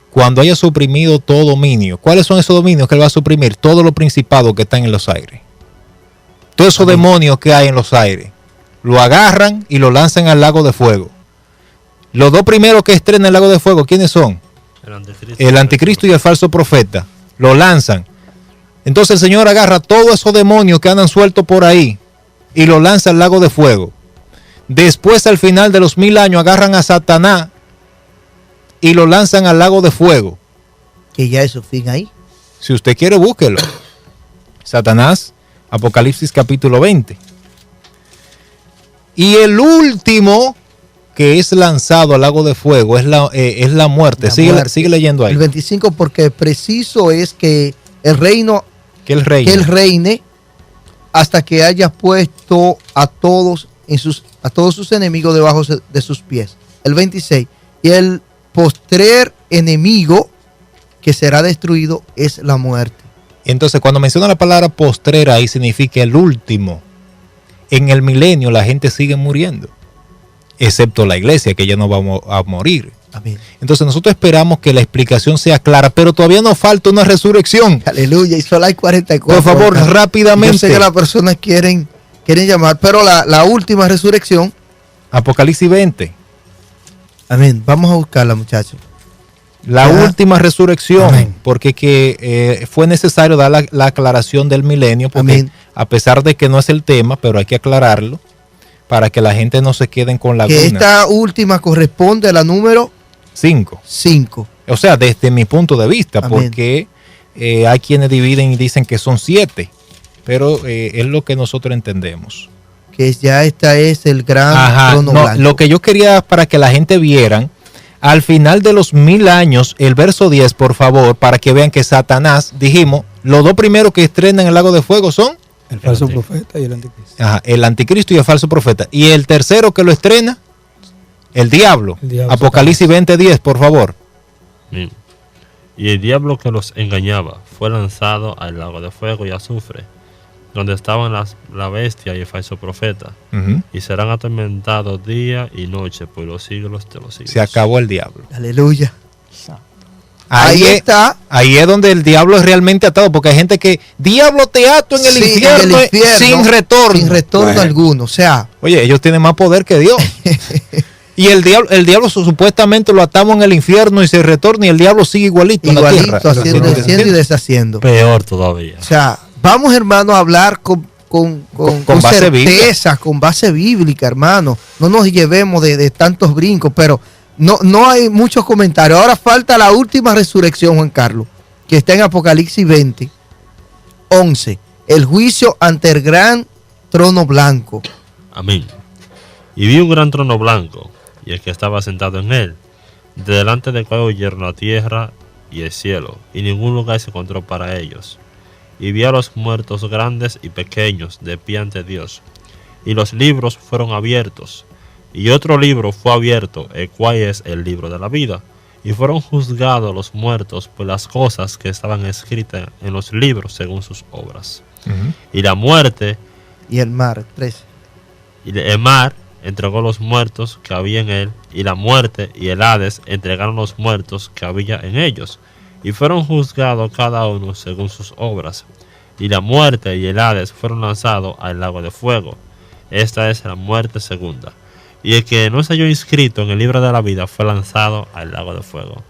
Cuando haya suprimido todo dominio. ¿Cuáles son esos dominios que él va a suprimir? Todos los principados que están en los aires. Todos esos demonios que hay en los aires. Lo agarran y lo lanzan al lago de fuego. Los dos primeros que estrenan el lago de fuego, ¿quiénes son? El anticristo y el falso profeta. Lo lanzan. Entonces el Señor agarra todos esos demonios que andan sueltos por ahí y los lanza al lago de fuego. Después, al final de los 1000 años, agarran a Satanás y lo lanzan al lago de fuego. Que ya es su fin ahí. Si usted quiere, búsquelo. Satanás, Apocalipsis capítulo 20. Y el último que es lanzado al lago de fuego es la muerte. Sigue leyendo ahí. El 25, porque preciso es que el reino, Que él reine. hasta que haya puesto a todos sus enemigos debajo de sus pies. El 26, y el postrer enemigo que será destruido es la muerte. Entonces, cuando menciona la palabra postrera, ahí significa el último. En el milenio la gente sigue muriendo, excepto la iglesia, que ya no va a morir. Amén. Entonces nosotros esperamos que la explicación sea clara, pero todavía nos falta una resurrección. Aleluya, y solo hay 44. Por favor, Carlos. rápidamente. Yo sé que las personas quieren llamar, pero la última resurrección. Apocalipsis 20. Amén. Vamos a buscarla, muchachos. La última resurrección. Amén. Porque fue necesario dar la aclaración del milenio, porque Amén. a pesar de que no es el tema, pero hay que aclararlo para que la gente no se quede con Que lagunas. esta última corresponde a la número 5. 5. O sea, desde mi punto de vista, Amén. porque hay quienes dividen y dicen que son 7, pero es lo que nosotros entendemos. Que ya esta es el gran Ajá, trono no, blanco. lo que yo quería para que la gente vieran, al final de los 1000 años, el verso 10, por favor, para que vean que Satanás, dijimos, los dos primeros que estrenan el lago de fuego son El falso profeta y el anticristo. el anticristo y el falso profeta. Y el tercero que lo estrena, el diablo. El diablo, Apocalipsis 20:10, por favor. Bien. Y el diablo que los engañaba fue lanzado al lago de fuego y azufre, donde estaban la bestia y el falso profeta, Ujú. y serán atormentados día y noche por los siglos de los siglos. Se acabó el diablo. Aleluya. Ahí está. Ahí es donde el diablo es realmente atado, porque hay gente que, diablo te ato en el, Sí, infierno, en el infierno, sin retorno. Sin retorno Bueno. alguno. O sea, Oye, ellos tienen más poder que Dios. Y el diablo supuestamente lo atamos en el infierno y se retorna y el diablo sigue igualito en la igualito, tierra. haciendo y deshaciendo. Peor todavía. O sea, vamos, hermano, a hablar con base certeza, con base bíblica, hermano. No nos llevemos de tantos brincos, pero no hay muchos comentarios. Ahora falta la última resurrección, Juan Carlos, que está en Apocalipsis 20, 11. El juicio ante el gran trono blanco. Amén. Y vi un gran trono blanco, y el que estaba sentado en él, delante del cual huyeron la tierra y el cielo, y ningún lugar se encontró para ellos. Y vi a los muertos grandes y pequeños de pie ante Dios, y los libros fueron abiertos, y otro libro fue abierto, el cual es el libro de la vida, y fueron juzgados los muertos por las cosas que estaban escritas en los libros según sus obras. Ujú. Y la muerte Y el mar, 13. y el mar entregó los muertos que había en él, y la muerte y el Hades entregaron los muertos que había en ellos, y fueron juzgados cada uno según sus obras. Y la muerte y el Hades fueron lanzados al lago de fuego. Esta es la muerte segunda. Y el que no se halló inscrito en el libro de la vida fue lanzado al lago de fuego.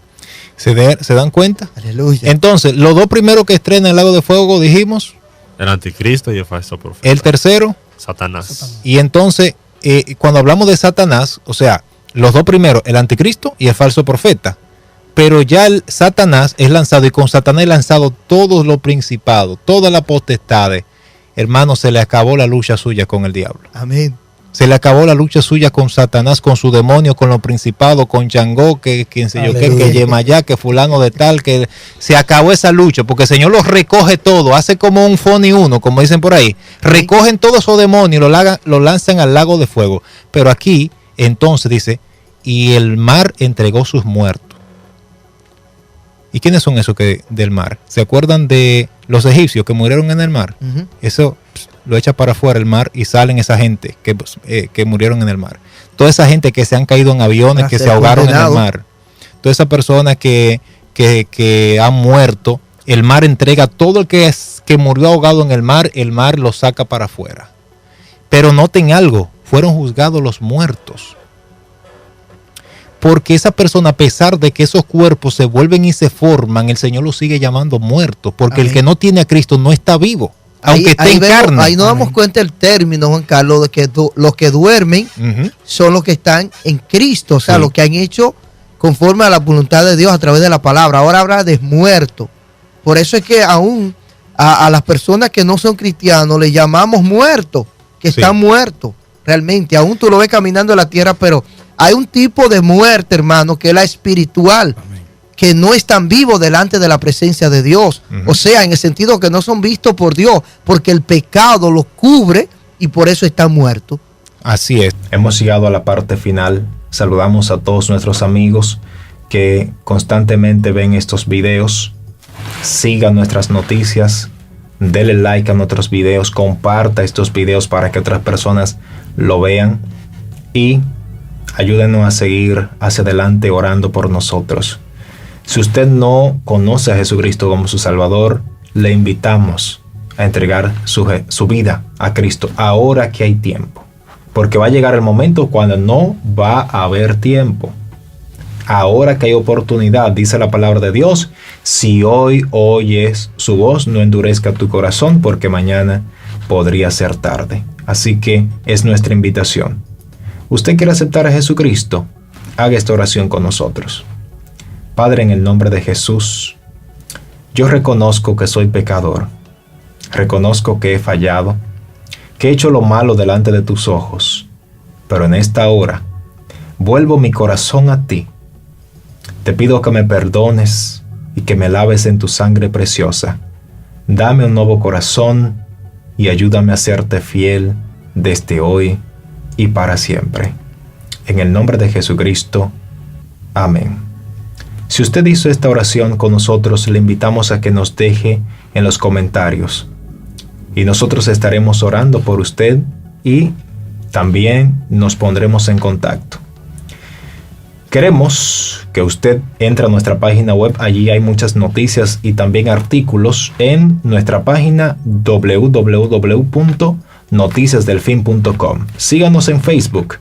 ¿Se dan cuenta? Aleluya. Entonces, los dos primeros que estrenan el lago de fuego, dijimos, El anticristo y el falso profeta. el tercero, Satanás. y entonces, cuando hablamos de Satanás, o sea, los dos primeros, el anticristo y el falso profeta, pero ya el Satanás es lanzado, y con Satanás es lanzado todos los principados, todas las potestades. Hermano, se le acabó la lucha suya con el diablo. Amén. Se le acabó la lucha suya con Satanás, con su demonio, con los principados, con Changó, que quien sé yo qué, Aleluya. que Yemayá, que fulano de tal, que se acabó esa lucha, porque el Señor los recoge todo, hace como un Foni uno, como dicen por ahí, recogen todos esos demonios y lo lanzan al lago de fuego. Pero aquí, entonces dice, y el mar entregó sus muertos. ¿Y quiénes son esos del mar? ¿Se acuerdan de los egipcios que murieron en el mar? Ujú. Eso lo echa para afuera el mar y salen esa gente que murieron en el mar. Toda esa gente que se han caído en aviones, Para que se ser ahogaron en el condenado. mar. Toda esa persona que han muerto, el mar entrega todo el que murió ahogado en el mar lo saca para afuera. Pero noten algo, fueron juzgados los muertos. porque esa persona, a pesar de que esos cuerpos se vuelven y se forman, el Señor los sigue llamando muertos, porque Amén. el que no tiene a Cristo no está vivo, aunque esté en carne. Ahí nos damos cuenta el término, Juan Carlos, de que los que duermen Ujú. son los que están en Cristo, o sea, Sí. los que han hecho conforme a la voluntad de Dios a través de la palabra. Ahora habla de muertos. Por eso es que aún a las personas que no son cristianos le llamamos muertos, que Sí. están muertos realmente. Aún tú lo ves caminando en la tierra, pero hay un tipo de muerte, hermano, que es la espiritual, que no están vivos delante de la presencia de Dios. Ujú. O sea, en el sentido que no son vistos por Dios, porque el pecado los cubre y por eso están muertos. Así es. Hemos llegado a la parte final. Saludamos a todos nuestros amigos que constantemente ven estos videos. Sigan nuestras noticias. Denle like a nuestros videos. Comparta estos videos para que otras personas lo vean. Y ayúdenos a seguir hacia adelante orando por nosotros. Si usted no conoce a Jesucristo como su Salvador, le invitamos a entregar su vida a Cristo ahora que hay tiempo. Porque va a llegar el momento cuando no va a haber tiempo. Ahora que hay oportunidad, dice la palabra de Dios, si hoy oyes su voz, no endurezca tu corazón, porque mañana podría ser tarde. Así que es nuestra invitación. ¿Usted quiere aceptar a Jesucristo? Haga esta oración con nosotros. Padre, en el nombre de Jesús, yo reconozco que soy pecador. Reconozco que he fallado, que he hecho lo malo delante de tus ojos. Pero en esta hora, vuelvo mi corazón a ti. Te pido que me perdones y que me laves en tu sangre preciosa. Dame un nuevo corazón y ayúdame a serte fiel desde hoy y para siempre. En el nombre de Jesucristo. Amén. Si usted hizo esta oración con nosotros, le invitamos a que nos deje en los comentarios. Y nosotros estaremos orando por usted y también nos pondremos en contacto. Queremos que usted entre a nuestra página web. Allí hay muchas noticias y también artículos en nuestra página www.noticiasdelfin.com. Síganos en Facebook,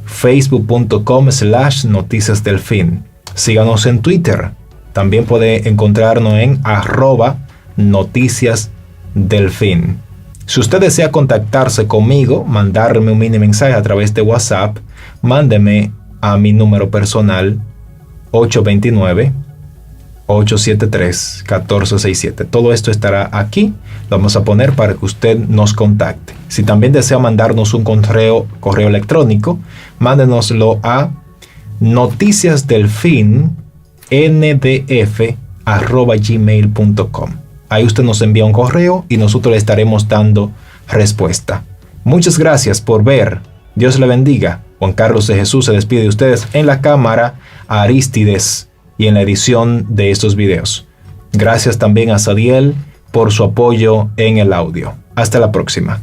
facebook.com/noticiasdelfin. Síganos en Twitter. También puede encontrarnos en @noticiasdelfin. Si usted desea contactarse conmigo, mandarme un mini mensaje a través de WhatsApp, mándeme a mi número personal 829-873-1467. Todo esto estará aquí. Lo vamos a poner para que usted nos contacte. Si también desea mandarnos un correo electrónico, mándenoslo a noticiasdelfin@gmail.com. Ahí usted nos envía un correo y nosotros le estaremos dando respuesta. Muchas gracias por ver. Dios le bendiga. Juan Carlos de Jesús se despide de ustedes en la cámara, a Aristides y en la edición de estos videos. Gracias también a Sadiel por su apoyo en el audio. Hasta la próxima.